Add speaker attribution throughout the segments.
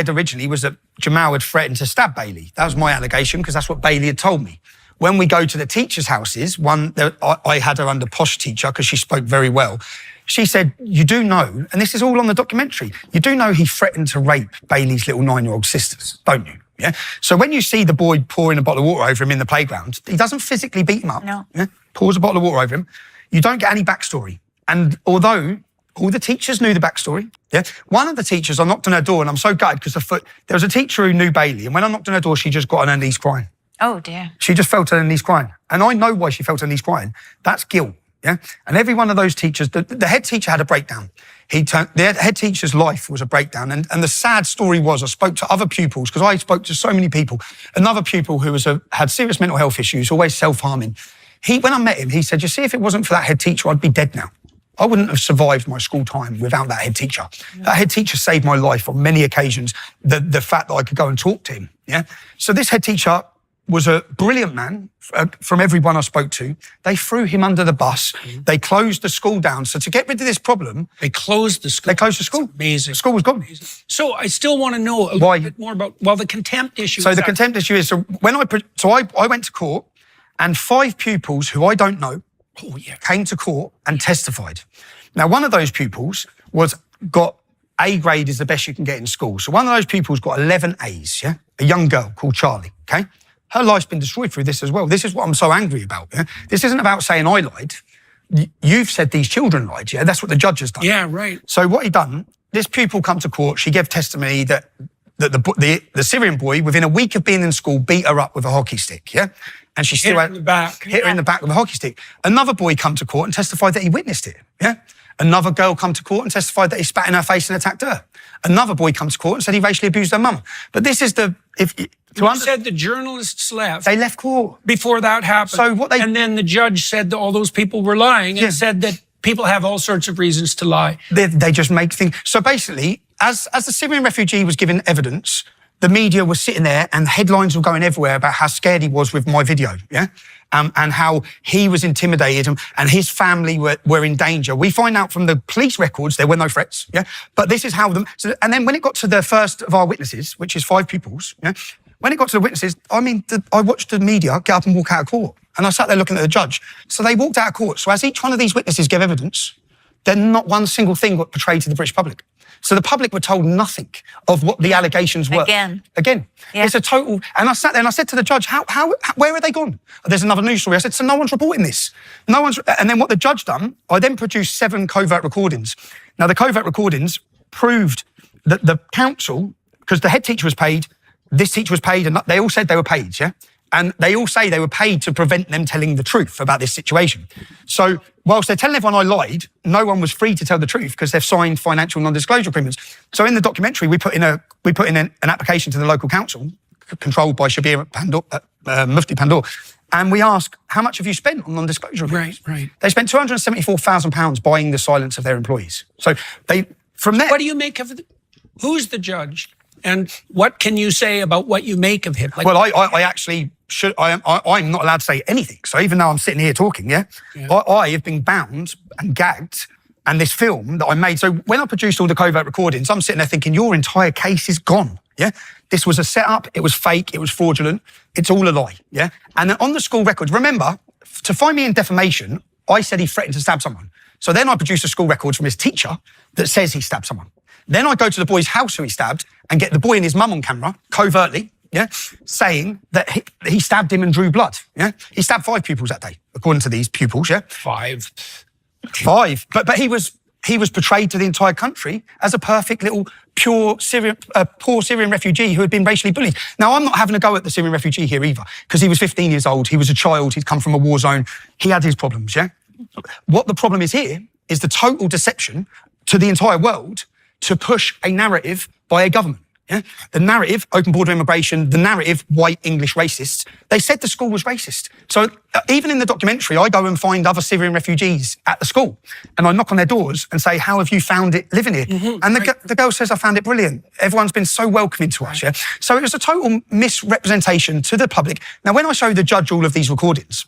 Speaker 1: originally was that Jamal had threatened to stab Bailey. That was my allegation, because that's what Bailey had told me. When we go to the teachers' houses, I had her under posh teacher because she spoke very well. She said, you do know, and this is all on the documentary, you do know he threatened to rape Bailey's little 9-year-old sisters, don't you? Yeah. So when you see the boy pouring a bottle of water over him in the playground, he doesn't physically beat him up.
Speaker 2: No.
Speaker 1: Yeah? Pours a bottle of water over him. You don't get any backstory. And although all the teachers knew the backstory, yeah, one of the teachers, I knocked on her door, and I'm so gutted because there was a teacher who knew Bailey, and when I knocked on her door, she just got on her knees crying.
Speaker 2: Oh, dear.
Speaker 1: She just fell to her knees crying. And I know why she fell to her knees crying. That's guilt, yeah? And every one of those teachers, the head teacher had a breakdown. The head teacher's life was a breakdown. And the sad story was, I spoke to other pupils, because I spoke to so many people. Another pupil who had serious mental health issues, always self-harming. When I met him, he said, you see, if it wasn't for that head teacher, I'd be dead now. I wouldn't have survived my school time without that head teacher. Yeah. That head teacher saved my life on many occasions, the fact that I could go and talk to him, yeah? So this head teacher was a brilliant man from everyone I spoke to. They threw him under the bus. Mm-hmm. They closed the school down. So to get rid of this problem...
Speaker 3: They closed the school.
Speaker 1: They closed the school.
Speaker 3: That's amazing.
Speaker 1: The school was gone.
Speaker 3: Amazing. So I still want to know a little bit more about, the contempt issue.
Speaker 1: So the contempt issue is, I went to court, and 5 pupils who I don't know came to court and testified. Now, one of those pupils got A grade is the best you can get in school. So one of those pupils got 11 A's, yeah? A young girl called Charlie, okay? Her life's been destroyed through this as well. This is what I'm so angry about, yeah? This isn't about saying I lied. You've said these children lied, yeah? That's what the judge has done.
Speaker 3: Yeah, right.
Speaker 1: So what he done, this pupil come to court, she gave testimony that the Syrian boy, within a week of being in school, beat her up with a hockey stick, yeah? And she still
Speaker 3: hit her in the back
Speaker 1: with a hockey stick. Another boy come to court and testified that he witnessed it, yeah? Another girl come to court and testified that he spat in her face and attacked her. Another boy come to court and said he racially abused her mum. But this is
Speaker 3: You said the journalists left.
Speaker 1: They left court.
Speaker 3: Before that happened. And then the judge said that all those people were lying and said that people have all sorts of reasons to lie.
Speaker 1: They just make things... So basically, as the Syrian refugee was given evidence, the media was sitting there and headlines were going everywhere about how scared he was with my video, yeah? And how he was intimidated and his family were in danger. We find out from the police records there were no threats, yeah? But this is how and then when it got to the first of our witnesses, which is 5 pupils, yeah? When it got to the witnesses, I watched the media get up and walk out of court. And I sat there looking at the judge. So they walked out of court. So as each one of these witnesses gave evidence, then not one single thing got portrayed to the British public. So the public were told nothing of what the allegations were.
Speaker 2: Again.
Speaker 1: Yeah. It's a total... And I sat there and I said to the judge, where are they gone? There's another news story. I said, so no one's reporting this. And then what the judge done, I then produced 7 covert recordings. Now, the covert recordings proved that the council, because the head teacher was paid, this teacher was paid, and they all said they were paid, yeah? And they all say they were paid to prevent them telling the truth about this situation. So whilst they're telling everyone I lied, no one was free to tell the truth because they've signed financial non-disclosure agreements. So in the documentary, we put in an application to the local council, controlled by Mufti Pandor, and we ask, how much have you spent on non-disclosure agreements?
Speaker 3: Right.
Speaker 1: They spent £274,000 buying the silence of their employees. So from there...
Speaker 3: What do you make of who's the judge? And what can you say about what you make of him?
Speaker 1: Well, I actually should. I'm not allowed to say anything. So even though I'm sitting here talking, I have been bound and gagged. And this film that I made. So when I produced all the covert recordings, I'm sitting there thinking, your entire case is gone. Yeah, this was a setup. It was fake. It was fraudulent. It's all a lie. Yeah, and then on the school records, remember, to find me in defamation, I said he threatened to stab someone. So then I produced the school records from his teacher that says he stabbed someone. Then I go to the boy's house who he stabbed and get the boy and his mum on camera, covertly, saying that he stabbed him and drew blood, He stabbed 5 pupils that day, according to these pupils,
Speaker 3: 5.
Speaker 1: But he was portrayed to the entire country as a perfect little poor Syrian refugee who had been racially bullied. Now, I'm not having a go at the Syrian refugee here either, because he was 15 years old, he was a child, he'd come from a war zone, he had his problems, What the problem is here is the total deception to the entire world to push a narrative by a government. The narrative, open border immigration, the narrative, white English racists, they said the school was racist. So even in the documentary, I go and find other Syrian refugees at the school and I knock on their doors and say, how have you found it living here? Mm-hmm, and the girl says, I found it brilliant. Everyone's been so welcoming to us, So it was a total misrepresentation to the public. Now, when I show the judge all of these recordings,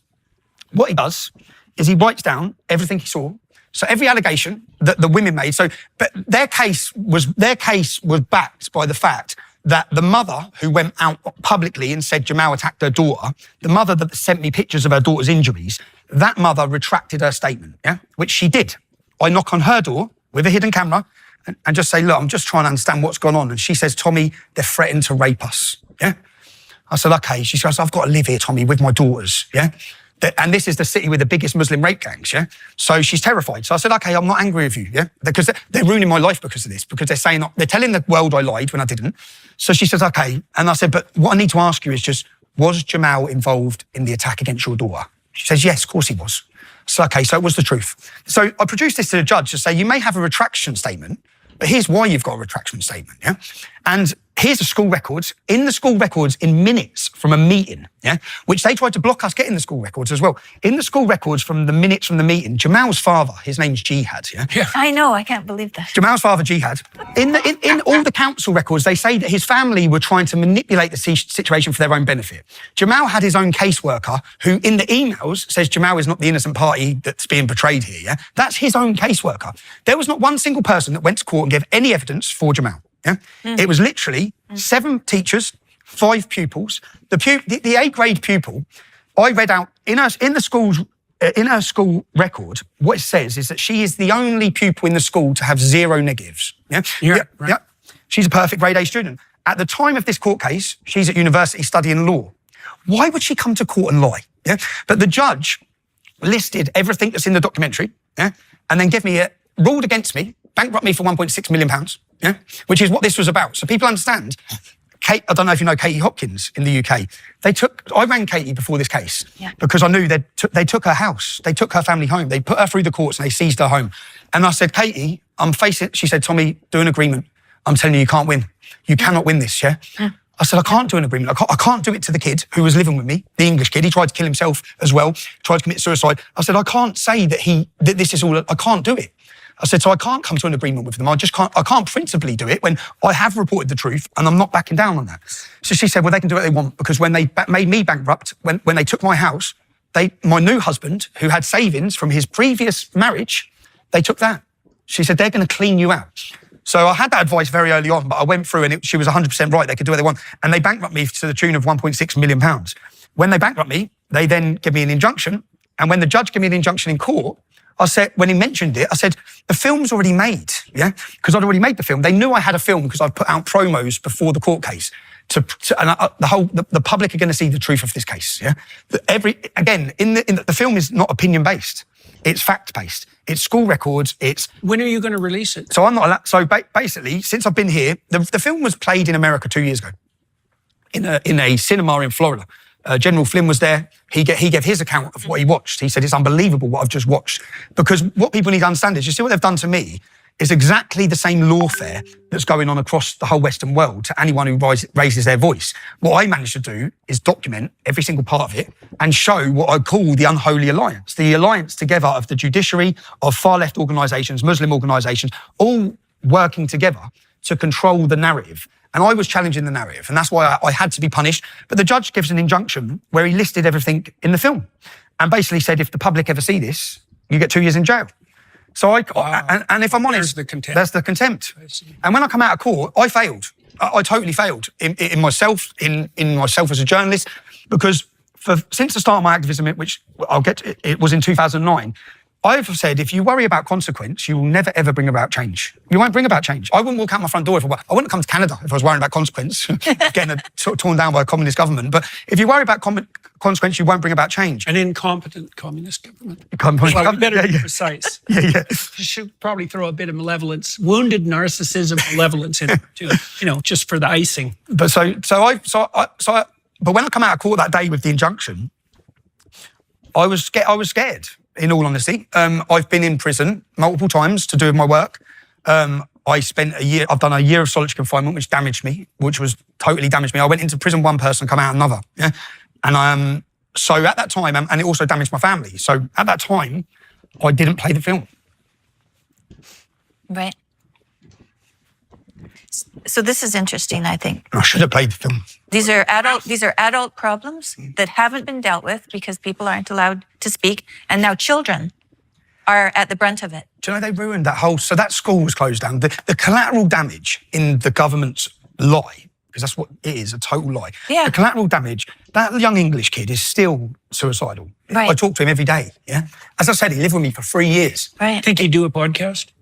Speaker 1: what he does is he writes down everything he saw, So every allegation that the women made, but their case was backed by the fact that the mother who went out publicly and said Jamal attacked her daughter, the mother that sent me pictures of her daughter's injuries, that mother retracted her statement, which she did. I knock on her door with a hidden camera and just say, look, I'm just trying to understand what's gone on. And she says, Tommy, they're threatened to rape us, I said, okay. She says, I've got to live here, Tommy, with my daughters, And this is the city with the biggest Muslim rape gangs, So she's terrified. So I said, okay, I'm not angry with you, Because they're ruining my life because of this, because they're telling the world I lied when I didn't. So she says, okay. And I said, but what I need to ask you is just, was Jamal involved in the attack against your daughter? She says, yes, of course he was. So, okay, so it was the truth. So I produced this to the judge to say, you may have a retraction statement, but here's why you've got a retraction statement, And here's the school records. In the school records, in minutes from a meeting, which they tried to block us getting the school records as well. In the school records from the minutes from the meeting, Jamal's father, his name's Jihad,
Speaker 2: I know, I can't believe that.
Speaker 1: Jamal's father, Jihad. In all the council records, they say that his family were trying to manipulate the situation for their own benefit. Jamal had his own caseworker who, in the emails, says Jamal is not the innocent party that's being portrayed here, That's his own caseworker. There was not one single person that went to court and gave any evidence for Jamal. It was literally 7 teachers, 5 pupils. The A-grade pupil, I read out in her school record, what it says is that she is the only pupil in the school to have 0 negatives.
Speaker 3: Right.
Speaker 1: She's a perfect grade A student. At the time of this court case, she's at university studying law. Why would she come to court and lie? But the judge listed everything that's in the documentary, and then ruled against me, bankrupt me for £1.6 million, which is what this was about. So people understand. Kate, I don't know if you know Katie Hopkins in the UK. I rang Katie before this case because I knew they took her house. They took her family home. They put her through the courts and they seized her home. And I said, Katie, she said, Tommy, do an agreement. I'm telling you, you can't win. You cannot win this, I said, I can't do an agreement. I can't do it to the kid who was living with me, the English kid. He tried to kill himself as well, tried to commit suicide. I said, I can't say that this is all, I can't do it. I said, so I can't come to an agreement with them. I can't principally do it when I have reported the truth and I'm not backing down on that. So she said, well, they can do what they want because when they made me bankrupt, when they took my house, my new husband, who had savings from his previous marriage, they took that. She said, they're going to clean you out. So I had that advice very early on, but I went through and she was 100% right. They could do what they want. And they bankrupt me to the tune of £1.6 million. When they bankrupt me, they then give me an injunction. And when the judge gave me an injunction in court, I said, when he mentioned it, I said, the film's already made, Because I'd already made the film. They knew I had a film because I'd put out promos before the court case. The public are going to see the truth of this case, The film is not opinion-based. It's fact-based. It's school records.
Speaker 3: When are you going to release it?
Speaker 1: So I'm not allowed. So basically, since I've been here, the film was played in America 2 years ago in a cinema in Florida. General Flynn was there. He gave his account of what he watched. He said, it's unbelievable what I've just watched. Because what people need to understand is, you see what they've done to me is exactly the same lawfare that's going on across the whole Western world to anyone who raises their voice. What I managed to do is document every single part of it and show what I call the unholy alliance, the alliance together of the judiciary, of far-left organisations, Muslim organisations, all working together to control the narrative. And I was challenging the narrative, and that's why I had to be punished. But the judge gives an injunction where he listed everything in the film and basically said, if the public ever see this, you get 2 years in jail. So and if I'm honest, that's the contempt. And when I come out of court, I failed. I totally failed in myself as a journalist, because since the start of my activism, which I'll get to, it was in 2009, I've said, if you worry about consequence, you will never, ever bring about change. You won't bring about change. I wouldn't walk out my front door I wouldn't come to Canada if I was worrying about consequence, getting torn down by a communist government. But if you worry about consequence, you won't bring about change.
Speaker 3: An incompetent communist government.
Speaker 1: Better
Speaker 3: be precise.
Speaker 1: Yeah.
Speaker 3: You should probably throw a bit of malevolence, wounded narcissism, malevolence in it too, just for the icing.
Speaker 1: But but when I come out of court that day with the injunction, I was scared. In all honesty, I've been in prison multiple times to do with my work. I've done a year of solitary confinement, which was totally damaged me. I went into prison one person, come out another. Yeah. And so at that time, and it also damaged my family. So at that time, I didn't play the film.
Speaker 2: Right. So this is interesting, I think.
Speaker 1: I should have played the film.
Speaker 2: These are adult problems that haven't been dealt with because people aren't allowed to speak. And now children are at the brunt of it.
Speaker 1: Do you know they ruined that whole... So that school was closed down. The collateral damage in the government's lie, because that's what it is, a total lie.
Speaker 2: Yeah.
Speaker 1: The collateral damage, that young English kid is still suicidal.
Speaker 2: Right.
Speaker 1: I talk to him every day, yeah? As I said, he lived with me for 3 years.
Speaker 2: Right.
Speaker 3: Think he'd do a podcast?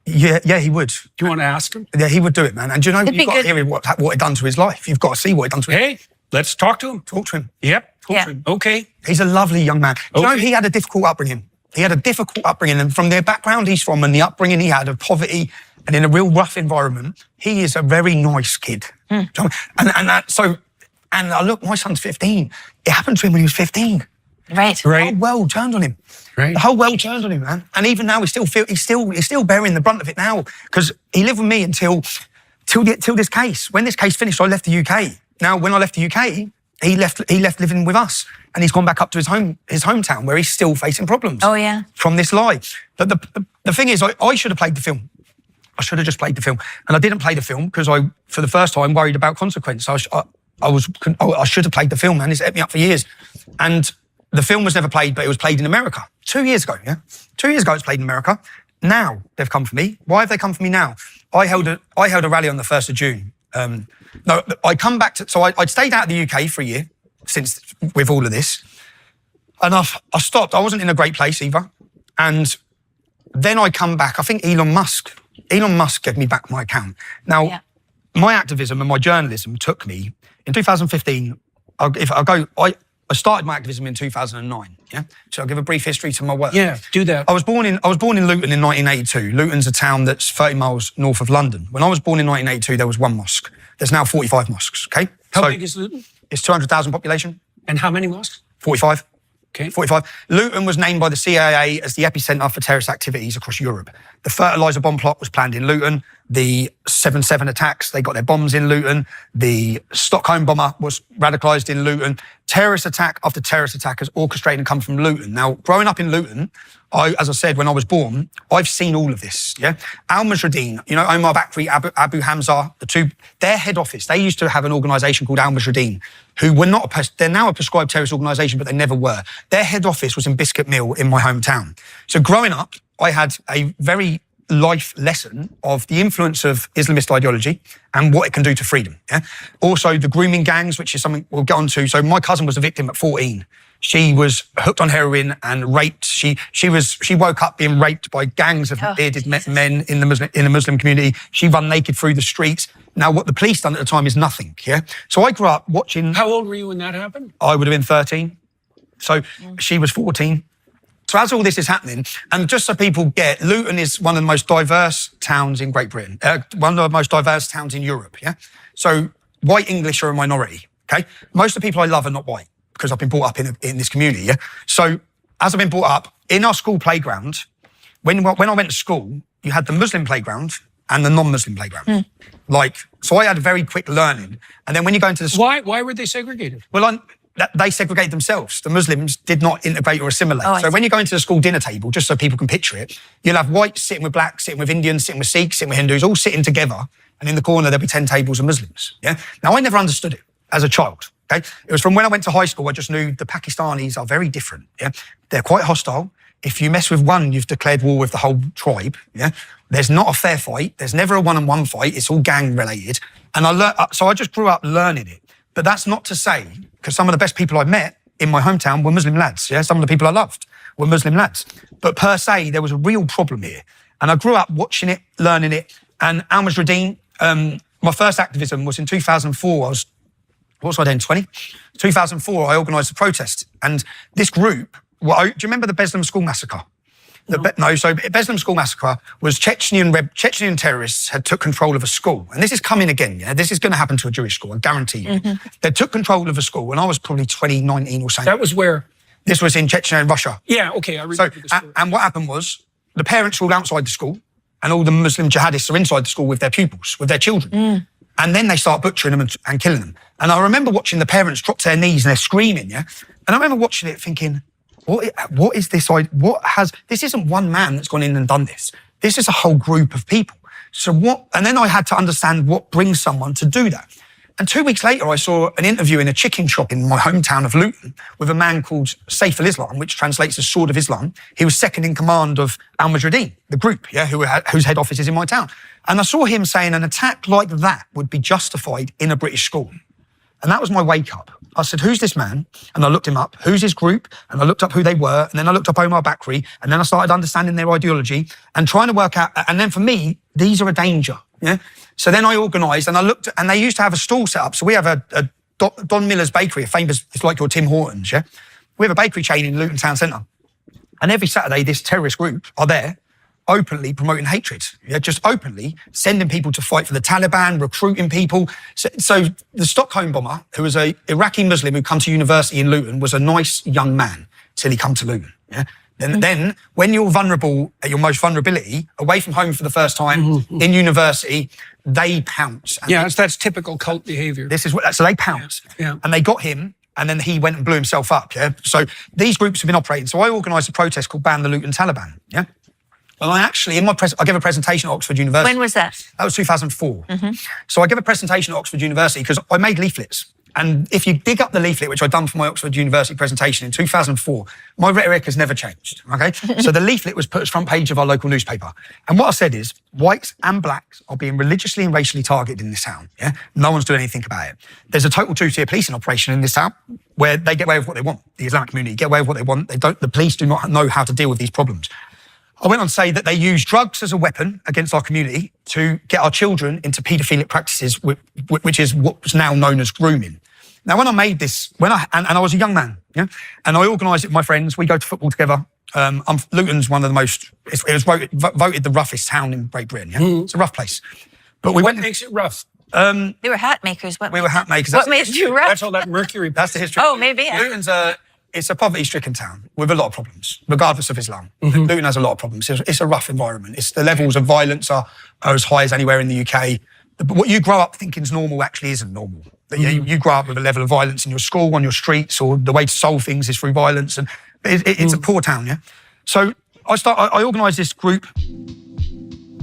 Speaker 1: Yeah, he would.
Speaker 3: Do you want to ask him?
Speaker 1: Yeah, he would do it, man. And do you know,
Speaker 2: It'd
Speaker 1: you've
Speaker 2: be
Speaker 1: got to
Speaker 2: good.
Speaker 1: hear what it done to his life. You've got to see what it done to him.
Speaker 3: Hey, let's talk to him.
Speaker 1: Talk to him.
Speaker 3: Yep.
Speaker 2: Yeah.
Speaker 3: To him. Okay.
Speaker 1: He's a lovely young man. Do you know,
Speaker 3: Okay.
Speaker 1: he had a difficult upbringing. He had a difficult upbringing, and from the background he's from and the upbringing he had of poverty and in a real rough environment, he is a very nice kid. Do you know what I mean? And I look, my son's 15. It happened to him when he was 15.
Speaker 2: Right.
Speaker 1: The
Speaker 3: Right.
Speaker 1: whole world turned on him.
Speaker 3: Right.
Speaker 1: The whole world turned on him, man. And even now, he's still bearing the brunt of it now, because he lived with me until this case. When this case finished, I left the UK. Now, when I left the UK, he left living with us, and he's gone back up to his hometown where he's still facing problems.
Speaker 2: Oh, yeah.
Speaker 1: From this lie. But the thing is, I should have played the film. I should have just played the film, and I didn't play the film because I, for the first time, worried about consequence. I should have played the film, man. It's ate me up for years, and the film was never played, but it was played in America 2 years ago. Yeah, 2 years ago it's played in America. Now they've come for me. Why have they come for me now? I held a rally on the 1st of June. No, I come back to, so I'd stayed out of the UK for a year since with all of this, and I stopped. I wasn't in a great place either, and then I come back. I think Elon Musk gave me back my account. Now,
Speaker 2: Yeah.
Speaker 1: my activism and my journalism took me in 2015. I started my activism in 2009. Yeah, so I'll give a brief history to my work.
Speaker 3: Yeah, do that.
Speaker 1: I was born in Luton in 1982. Luton's a town that's 30 miles north of London. When I was born in 1982, there was one mosque. There's now 45 mosques. Okay,
Speaker 3: How big is Luton?
Speaker 1: It's 200,000 population.
Speaker 3: And how many mosques?
Speaker 1: 45.
Speaker 3: Okay.
Speaker 1: 45. Luton was named by the CIA as the epicenter for terrorist activities across Europe. The fertilizer bomb plot was planned in Luton. The 7/7 attacks, they got their bombs in Luton. The Stockholm bomber was radicalized in Luton. Terrorist attack after terrorist attack has orchestrated and come from Luton. Now, growing up in Luton, as I said, when I was born, I've seen all of this, yeah? Al-Mujahideen, you know, Omar Bakri, Abu Hamza, their head office, they used to have an organisation called Al-Mujahideen, who were not, they're now a prescribed terrorist organisation, but they never were. Their head office was in Biscuit Mill in my hometown. So growing up, I had a very life lesson of the influence of Islamist ideology and what it can do to freedom. Yeah? Also, the grooming gangs, which is something we'll get onto. So my cousin was a victim at 14. She was hooked on heroin and raped. She woke up being raped by gangs of bearded men in the Muslim community. She ran naked through the streets. Now, what the police done at the time is nothing. Yeah. So I grew up watching.
Speaker 3: How old were you when that happened?
Speaker 1: I would have been 13. So she was 14. So as all this is happening, and just so people get, Luton is one of the most diverse towns in Great Britain, one of the most diverse towns in Europe, yeah? So white English are a minority, okay? Most of the people I love are not white because I've been brought up in this community, yeah? So as I've been brought up, in our school playground, when I went to school, you had the Muslim playground and the non-Muslim playground. So I had very quick learning. And then when you go into the school...
Speaker 3: Why were they segregated?
Speaker 1: Well, they segregate themselves. The Muslims did not integrate or assimilate. So when you go into the school dinner table, just so people can picture it, you'll have whites sitting with blacks, sitting with Indians, sitting with Sikhs, sitting with Hindus, all sitting together. And in the corner, there'll be 10 tables of Muslims. Yeah. Now, I never understood it as a child. Okay. It was from when I went to high school, I just knew the Pakistanis are very different. Yeah. They're quite hostile. If you mess with one, you've declared war with the whole tribe. Yeah. There's not a fair fight. There's never a one-on-one fight. It's all gang related. And so I just grew up learning it. But that's not to say, because some of the best people I met in my hometown were Muslim lads. Yeah, some of the people I loved were Muslim lads. But per se, there was a real problem here. And I grew up watching it, learning it. And Al-Mujahideen, my first activism was in 2004. what was I then, 20? 2004, I organised a protest. And this group, do you remember the Beslan school massacre? So Beslan school massacre was Chechnyan terrorists had took control of a school. And this is coming again, yeah? This is going to happen to a Jewish school, I guarantee you. They took control of a school, and I was probably 19 or something.
Speaker 3: That was where?
Speaker 1: This was in Chechnya, Russia.
Speaker 3: Yeah, okay, I remember the story.
Speaker 1: And what happened was, the parents were all outside the school, and all the Muslim jihadists are inside the school with their pupils, with their children. And then they start butchering them and killing them. And I remember watching the parents drop to their knees and they're screaming, yeah? And I remember watching it thinking, what is this? This isn't one man that's gone in and done this. This is a whole group of people. So and then I had to understand what brings someone to do that. And 2 weeks later, I saw an interview in a chicken shop in my hometown of Luton with a man called Saif al-Islam, which translates as Sword of Islam. He was second in command of Al-Mujahideen, the group, whose head office is in my town. And I saw him saying an attack like that would be justified in a British school. And that was my wake up. I said, who's this man? And I looked him up. Who's his group? And I looked up who they were. And then I looked up Omar Bakri. And then I started understanding their ideology and trying to work out. And then for me, these are a danger. Yeah. So then I organised and I looked, and they used to have a stall set up. So we have a Don Miller's Bakery, a famous, it's like your Tim Hortons. Yeah. We have a bakery chain in Luton Town Centre. And every Saturday, this terrorist group are there, openly promoting hatred, just openly sending people to fight for the Taliban, recruiting people. So the Stockholm bomber, who was an Iraqi Muslim who come to university in Luton, was a nice young man till he come to Luton. Yeah. Then when you're vulnerable at your most vulnerability, away from home for the first time, in university, they pounce.
Speaker 3: And that's typical cult behavior.
Speaker 1: So they pounce.
Speaker 3: Yeah.
Speaker 1: And they got him. And then he went and blew himself up. Yeah. So these groups have been operating. So I organised a protest called Ban the Luton Taliban. Yeah. Well, I actually, I gave a presentation at Oxford University.
Speaker 2: When was that?
Speaker 1: That was 2004. So I gave a presentation at Oxford University because I made leaflets. And if you dig up the leaflet, which I'd done for my Oxford University presentation in 2004, my rhetoric has never changed, okay? So the leaflet was put as front page of our local newspaper. And what I said is, whites and blacks are being religiously and racially targeted in this town, yeah? No one's doing anything about it. There's a total two-tier policing operation in this town where they get away with what they want. The Islamic community get away with what they want. The police do not know how to deal with these problems. I went on to say that they use drugs as a weapon against our community to get our children into paedophilic practices, which is what's now known as grooming. Now, when I made this, and I was a young man, yeah, and I organised it with my friends. We go to football together. Luton's one of the most. It was voted the roughest town in Great Britain. Yeah, it's a rough place. But
Speaker 3: what makes it rough?
Speaker 2: They were hat makers.
Speaker 1: We were hat makers.
Speaker 2: What made you rough?
Speaker 3: That's all that mercury.
Speaker 1: That's the history.
Speaker 2: Oh, maybe. Yeah.
Speaker 1: Luton's it's a poverty-stricken town with a lot of problems, regardless of Islam. Luton has a lot of problems. It's a rough environment. The levels of violence are as high as anywhere in the UK. But what you grow up thinking is normal actually isn't normal. You grow up with a level of violence in your school, on your streets, or the way to solve things is through violence. And it's a poor town, yeah? So I organised this group.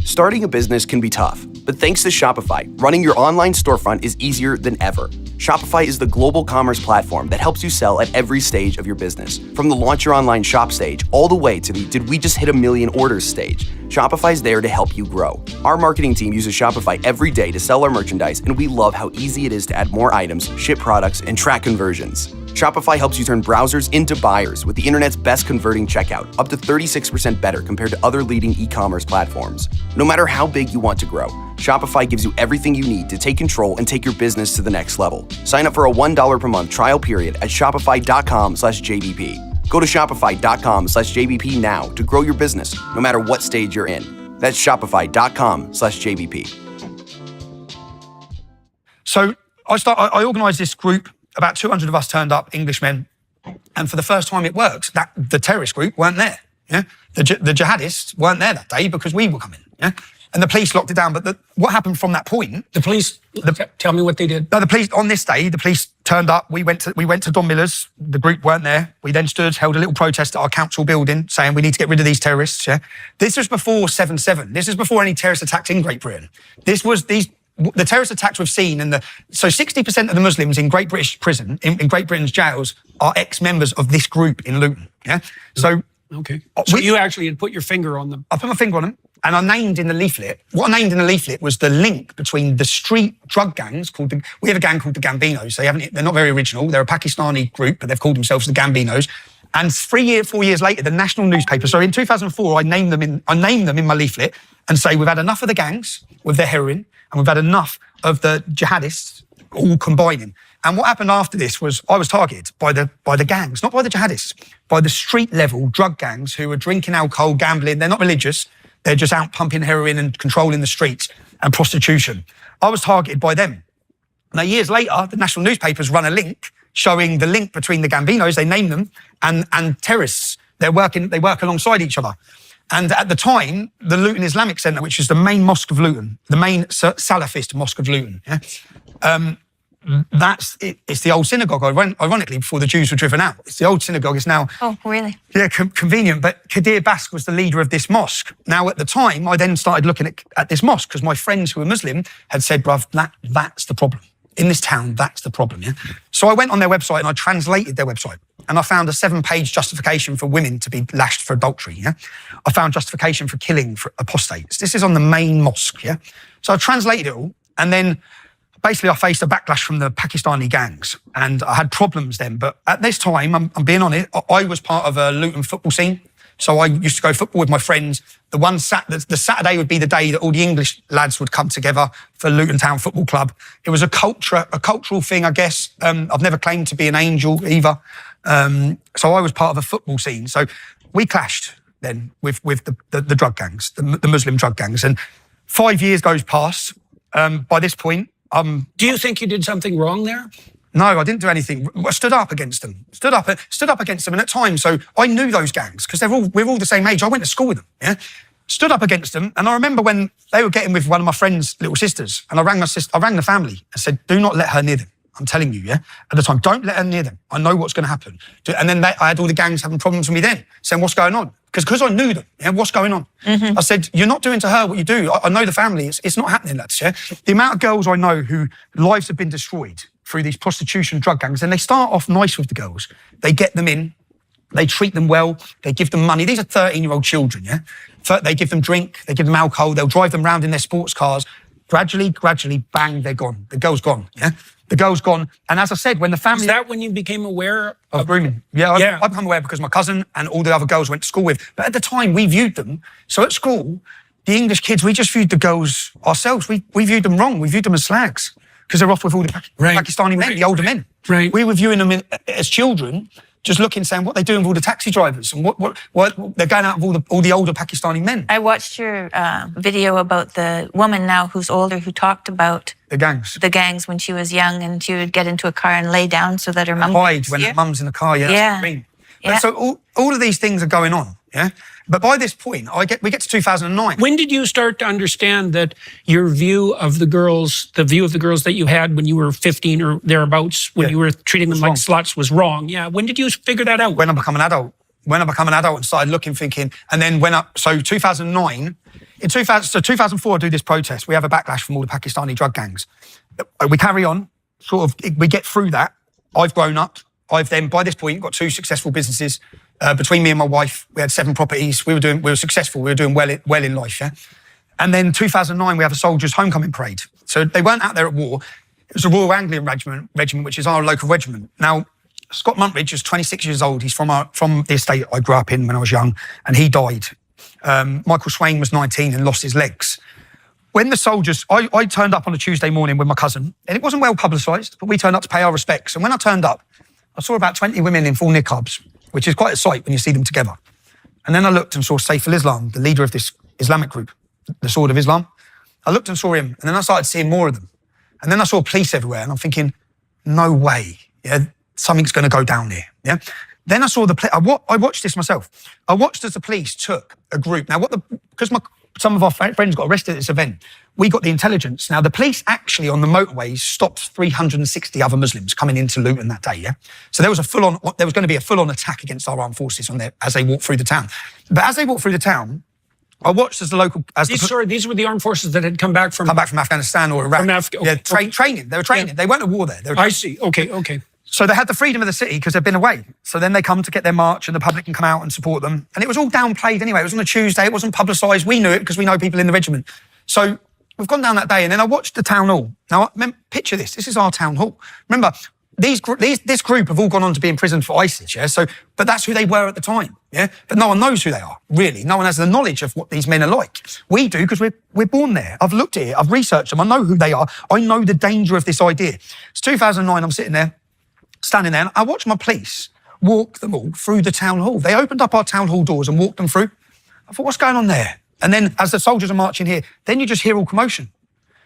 Speaker 4: Starting a business can be tough, but thanks to Shopify, running your online storefront is easier than ever. Shopify is the global commerce platform that helps you sell at every stage of your business. From the launch your online shop stage, all the way to the did we just hit 1 million orders stage. Shopify's there to help you grow. Our marketing team uses Shopify every day to sell our merchandise, and we love how easy it is to add more items, ship products, and track conversions. Shopify helps you turn browsers into buyers with the internet's best converting checkout, up to 36% better compared to other leading e-commerce platforms. No matter how big you want to grow, Shopify gives you everything you need to take control and take your business to the next level. Sign up for a $1 per month trial period at shopify.com/JBP. Go to shopify.com/JBP now to grow your business, no matter what stage you're in. That's shopify.com/JBP.
Speaker 1: So I organised this group. About 200 of us turned up, Englishmen, and for the first time it worked. The terrorist group weren't there. Yeah, the jihadists weren't there that day because we were coming. Yeah, and the police locked it down. But what happened from that point?
Speaker 3: The police. Tell me what they did.
Speaker 1: No, the police on this day. The police turned up. We went to Don Miller's. The group weren't there. We then held a little protest at our council building, saying we need to get rid of these terrorists. Yeah, this was before 7/7. This is before any terrorist attacks in Great Britain. The terrorist attacks we've seen, so 60% of the Muslims in Great British prison, in Great Britain's jails, are ex-members of this group in Luton. Yeah. So
Speaker 3: okay. So you actually had put your finger on them.
Speaker 1: I put my finger on them, and I named in the leaflet. What I named in the leaflet was the link between the street drug gangs we have a gang called the Gambinos. They're not very original. They're a Pakistani group, but they've called themselves the Gambinos. And 4 years later, the national newspaper. So in 2004, I named them in my leaflet and say we've had enough of the gangs with their heroin. And we've had enough of the jihadists all combining. And what happened after this was I was targeted by the gangs, not by the jihadists, by the street level drug gangs who were drinking alcohol, gambling. They're not religious. They're just out pumping heroin and controlling the streets and prostitution. I was targeted by them. Now, years later, the national newspapers run a link showing the link between the Gambinos, they name them, and terrorists. They work alongside each other. And at the time, the Luton Islamic Centre, which is the main mosque of Luton, the main Salafist mosque of Luton, yeah? It's the old synagogue, ironically, before the Jews were driven out. It's the old synagogue. It's now...
Speaker 2: Oh, really?
Speaker 1: Yeah, convenient. But Kadir Bask was the leader of this mosque. Now, at the time, I then started looking at this mosque because my friends who were Muslim had said, bruv, that's the problem. in this town, that's the problem, yeah? So I went on their website and I translated their website and I found a 7-page justification for women to be lashed for adultery, yeah? I found justification for killing for apostates. This is on the main mosque, yeah? So I translated it all and then basically I faced a backlash from the Pakistani gangs and I had problems then. But at this time, I'm being honest, I was part of a Luton football scene. So I used to go football with my friends. The Saturday would be the day that all the English lads would come together for Luton Town Football Club. It was a cultural thing, I guess. I've never claimed to be an angel either. So I was part of a football scene. So we clashed then with the drug gangs, the Muslim drug gangs. And 5 years goes past. By this point,
Speaker 3: do you think you did something wrong there?
Speaker 1: No, I didn't do anything. I stood up against them. Stood up against them. And at times, so I knew those gangs because we're all the same age. I went to school with them. Yeah, stood up against them. And I remember when they were getting with one of my friend's little sisters, and I rang the family and said, "Do not let her near them. I'm telling you, yeah. At the time, don't let her near them. I know what's going to happen." And then I had all the gangs having problems with me then, saying, "What's going on?" Because I knew them. Yeah, what's going on? Mm-hmm. I said, "You're not doing to her what you do. I know the family. It's not happening, lads." Yeah, the amount of girls I know who lives have been destroyed through these prostitution drug gangs, and they start off nice with the girls. They get them in, they treat them well, they give them money. These are 13-year-old children, yeah? They give them drink, they give them alcohol, they'll drive them around in their sports cars. Gradually, bang, they're gone. The girl's gone, yeah? The girl's gone. And as I said, when the family...
Speaker 3: Is that when you became aware
Speaker 1: of grooming? Yeah, I've become aware because my cousin and all the other girls I went to school with. But at the time, we viewed them. So at school, the English kids, we just viewed the girls ourselves. We viewed them wrong. We viewed them as slags. Because they're off with all the Pakistani men, the older men.
Speaker 3: Right.
Speaker 1: We were viewing them as children, just looking, saying what they're doing with all the taxi drivers and what they're going out with all the older Pakistani men.
Speaker 2: I watched your video about the woman now who's older who talked about
Speaker 1: the gangs
Speaker 2: when she was young, and she would get into a car and lay down so that her mum
Speaker 1: hide when her mum's in the car. Yeah, that's what I mean. Yeah. So all of these things are going on. Yeah. But by this point, we get to 2009.
Speaker 3: When did you start to understand that your view of the girls that you had when you were 15 or thereabouts, when you were treating them like sluts, was wrong? Yeah. When did you figure that out?
Speaker 1: When I became an adult. When I became an adult and started looking, thinking, and then so 2009, in 2004, I do this protest. We have a backlash from all the Pakistani drug gangs. We carry on, we get through that. I've grown up. I've then, by this point, got 2 successful businesses. Between me and my wife, we had 7 properties. We were successful. We were doing well in life, yeah? And then 2009, we have a soldiers' homecoming parade. So they weren't out there at war. It was a Royal Anglian regiment, which is our local regiment. Now, Scott Muntridge is 26 years old. He's from the estate I grew up in when I was young, and he died. Michael Swain was 19 and lost his legs. When the soldiers, I turned up on a Tuesday morning with my cousin, and it wasn't well publicised, but we turned up to pay our respects. And when I turned up, I saw about 20 women in full niqabs, which is quite a sight when you see them together. And then I looked and saw Saif al-Islam, the leader of this Islamic group, the Sword of Islam. I looked and saw him, and then I started seeing more of them. And then I saw police everywhere, and I'm thinking, no way, yeah, something's going to go down here, yeah? Then I saw I watched this myself. I watched as the police took a group. Now, because some of our friends got arrested at this event, we got the intelligence. Now, the police actually on the motorways stopped 360 other Muslims coming into Luton that day, yeah? So there was going to be a full-on attack against our armed forces as they walked through the town. But as they walked through the town, I watched as the local...
Speaker 3: These were the armed forces that had come back from
Speaker 1: Afghanistan or Iraq. Training. They were training. They weren't at war there.
Speaker 3: I see. Okay.
Speaker 1: So they had the freedom of the city because they'd been away. So then they come to get their march and the public can come out and support them. And it was all downplayed anyway. It was on a Tuesday. It wasn't publicised. We knew it because we know people in the regiment. So we've gone down that day and then I watched the town hall. Now, picture this. This is our town hall. Remember, this group have all gone on to be imprisoned for ISIS, yeah? But that's who they were at the time, yeah? But no one knows who they are, really. No one has the knowledge of what these men are like. We do because we're born there. I've looked at it. I've researched them. I know who they are. I know the danger of this idea. It's 2009. I'm sitting there, standing there, and I watched my police walk them all through the town hall. They opened up our town hall doors and walked them through. I thought, what's going on there? And then as the soldiers are marching here, then you just hear all commotion.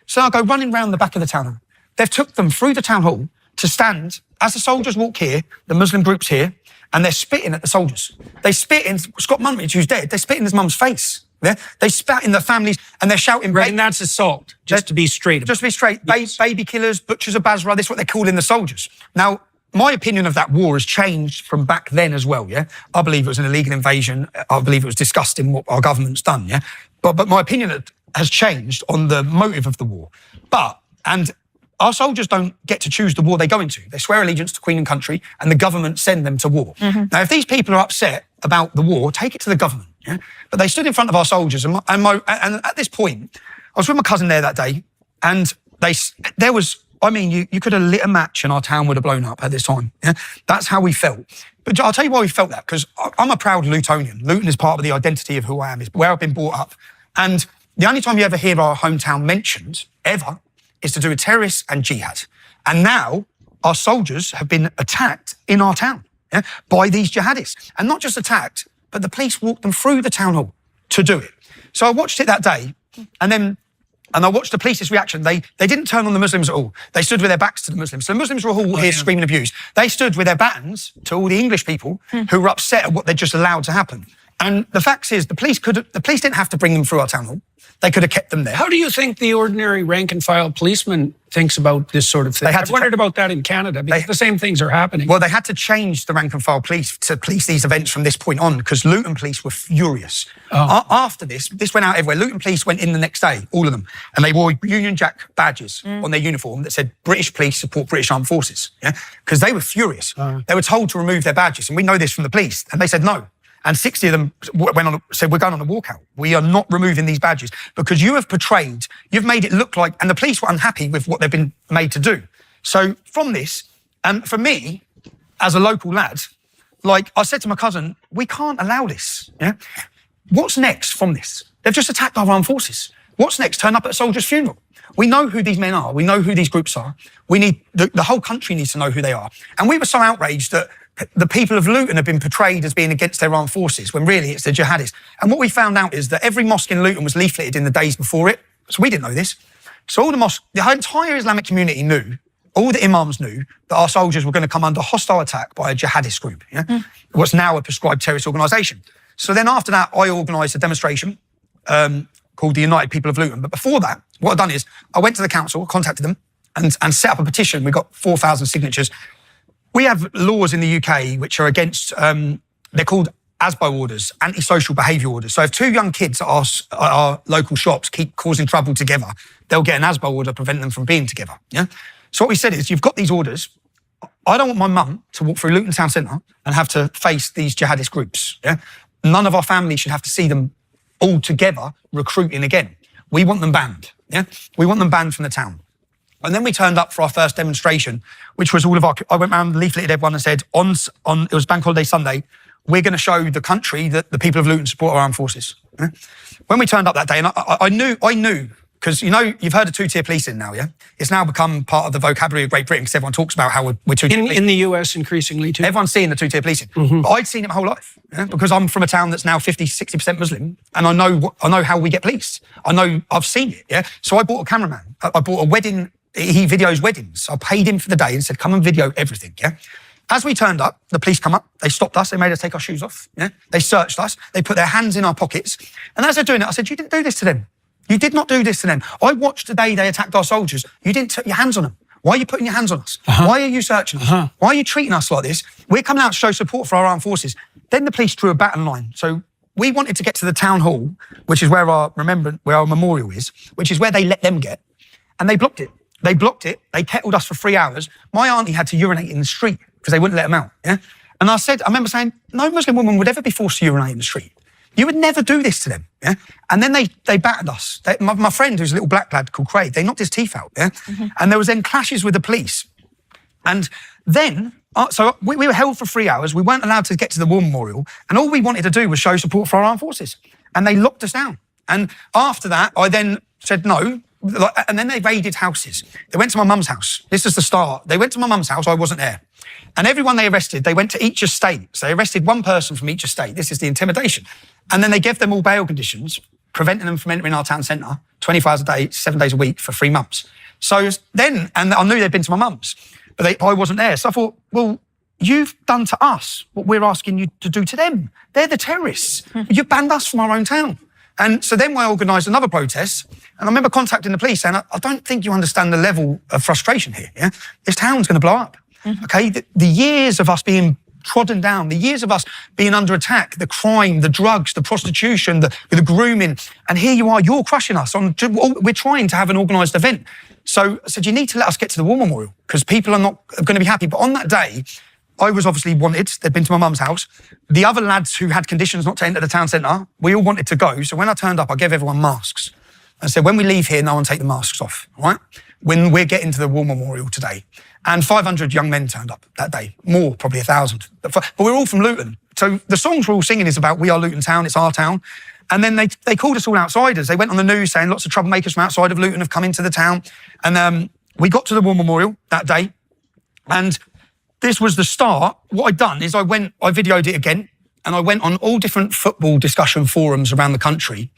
Speaker 1: So I go running round the back of the town hall. They've took them through the town hall to stand, as the soldiers walk here, the Muslim group's here, and they're spitting at the soldiers. They spit in Scott Muntridge, who's dead, they spit in his mum's face. Yeah? They spat in the families and they're shouting...
Speaker 3: Right, and that's assault, just to be straight.
Speaker 1: Just to be straight. Yes. Baby killers, butchers of Basra, this is what they're calling the soldiers. Now, my opinion of that war has changed from back then as well, yeah? I believe it was an illegal invasion. I believe it was disgusting what our government's done, yeah? But my opinion has changed on the motive of the war. And our soldiers don't get to choose the war they go into. They swear allegiance to Queen and country, and the government send them to war. Now, if these people are upset about the war, take it to the government. Yeah? But they stood in front of our soldiers, and at this point, I was with my cousin there that day, and there was, I mean, you could have lit a match and our town would have blown up at this time. Yeah? That's how we felt. But I'll tell you why we felt that, because I'm a proud Lutonian. Luton is part of the identity of who I am, is where I've been brought up. And the only time you ever hear our hometown mentioned, ever, is to do with terrorists and jihad. And now our soldiers have been attacked in our town, yeah, by these jihadists. And not just attacked, but the police walked them through the town hall to do it. So I watched it that day, and I watched the police's reaction. They didn't turn on the Muslims at all. They stood with their backs to the Muslims. So the Muslims were all here screaming abuse. They stood with their batons to all the English people who were upset at what they'd just allowed to happen. And the fact is, the police didn't have to bring them through our town hall. They could have kept them there.
Speaker 3: How do you think the ordinary rank and file policeman thinks about this sort of thing? I've wondered about that in Canada, because the same things are happening.
Speaker 1: Well, they had to change the rank and file police to police these events from this point on, because Luton police were furious. After this went out everywhere. Luton police went in the next day, all of them, and they wore Union Jack badges on their uniform that said British police support British armed forces, yeah, because they were furious. They were told to remove their badges, and we know this from the police, and they said no. And 60 of them said, we're going on a walkout. We are not removing these badges because you have portrayed, you've made it look like, and the police were unhappy with what they've been made to do. So from this, for me, as a local lad, like I said to my cousin, we can't allow this. Yeah? What's next from this? They've just attacked our armed forces. What's next? Turn up at a soldier's funeral. We know who these men are. We know who these groups are. We need, the whole country needs to know who they are. And we were so outraged that the people of Luton have been portrayed as being against their armed forces when really it's the jihadists. And what we found out is that every mosque in Luton was leafleted in the days before it. So we didn't know this. So all the mosques, the entire Islamic community knew, all the imams knew that our soldiers were going to come under hostile attack by a jihadist group, yeah? What's now a prescribed terrorist organisation. So then after that, I organised a demonstration called the United People of Luton. But before that, what I'd done is I went to the council, contacted them and set up a petition. We got 4,000 signatures. We have laws in the UK which are against, they're called ASBO orders, antisocial behaviour orders. So if two young kids at our local shops keep causing trouble together, they'll get an ASBO order preventing them from being together, yeah? So what we said is, you've got these orders. I don't want my mum to walk through Luton Town Centre and have to face these jihadist groups, yeah? None of our family should have to see them all together recruiting again. We want them banned, yeah? We want them banned from the town. And then we turned up for our first demonstration, which was I went around, leafleted everyone and said, it was Bank Holiday Sunday, we're going to show the country that the people of Luton support our armed forces. Yeah? When we turned up that day, and I knew, because, you know, you've heard of two-tier policing now, yeah? It's now become part of the vocabulary of Great Britain because everyone talks about how we're two-tier policing.
Speaker 3: In the US, increasingly too.
Speaker 1: Everyone's seeing the two-tier policing. But I'd seen it my whole life, yeah? Because I'm from a town that's now 50, 60% Muslim, and I know how we get policed. I've seen it, yeah? So I bought a cameraman. I bought a wedding. He videos weddings. I paid him for the day and said, come and video everything, yeah? As we turned up, the police come up, they stopped us, they made us take our shoes off, yeah? They searched us, they put their hands in our pockets. And as they're doing it, I said, you didn't do this to them. You did not do this to them. I watched the day they attacked our soldiers. You didn't put your hands on them. Why are you putting your hands on us? Why are you searching us? Why are you treating us like this? We're coming out to show support for our armed forces. Then the police drew a baton line. So we wanted to get to the town hall, which is where our memorial is, which is where they let them get. And they blocked it. They blocked it. They kettled us for 3 hours. My auntie had to urinate in the street because they wouldn't let them out. Yeah. And I remember saying, no Muslim woman would ever be forced to urinate in the street. You would never do this to them. Yeah. And then they battered us. My friend, who's a little black lad called Craig, they knocked his teeth out. Yeah. And there was then clashes with the police. And then, so we were held for 3 hours. We weren't allowed to get to the war memorial. And all we wanted to do was show support for our armed forces. And they locked us down. And after that, I then said no. And then they raided houses. They went to my mum's house. This is the start. They went to my mum's house. I wasn't there. And everyone they arrested, they went to each estate. So they arrested one person from each estate. This is the intimidation. And then they gave them all bail conditions, preventing them from entering our town centre 24 hours a day, 7 days a week for 3 months. So then, and I knew they'd been to my mum's, but I wasn't there. So I thought, well, you've done to us what we're asking you to do to them. They're the terrorists. You banned us from our own town. And so then I organised another protest, and I remember contacting the police saying, I don't think you understand the level of frustration here, yeah? This town's going to blow up, okay? The years of us being trodden down, the years of us being under attack, the crime, the drugs, the prostitution, the grooming, and here you are, you're crushing us. We're trying to have an organised event. So I said, you need to let us get to the war memorial because people are not going to be happy. But on that day, I was obviously wanted. They'd been to my mum's house. The other lads who had conditions not to enter the town centre, we all wanted to go. So when I turned up, I gave everyone masks. I said, when we leave here, no one take the masks off, right? When we're getting to the war memorial today. And 500 young men turned up that day. More, probably 1,000. But we're all from Luton. So the songs we're all singing is about we are Luton town, it's our town. And then they called us all outsiders. They went on the news saying lots of troublemakers from outside of Luton have come into the town. And we got to the war memorial that day. And this was the start. What I'd done is I videoed it again, and I went on all different football discussion forums around the country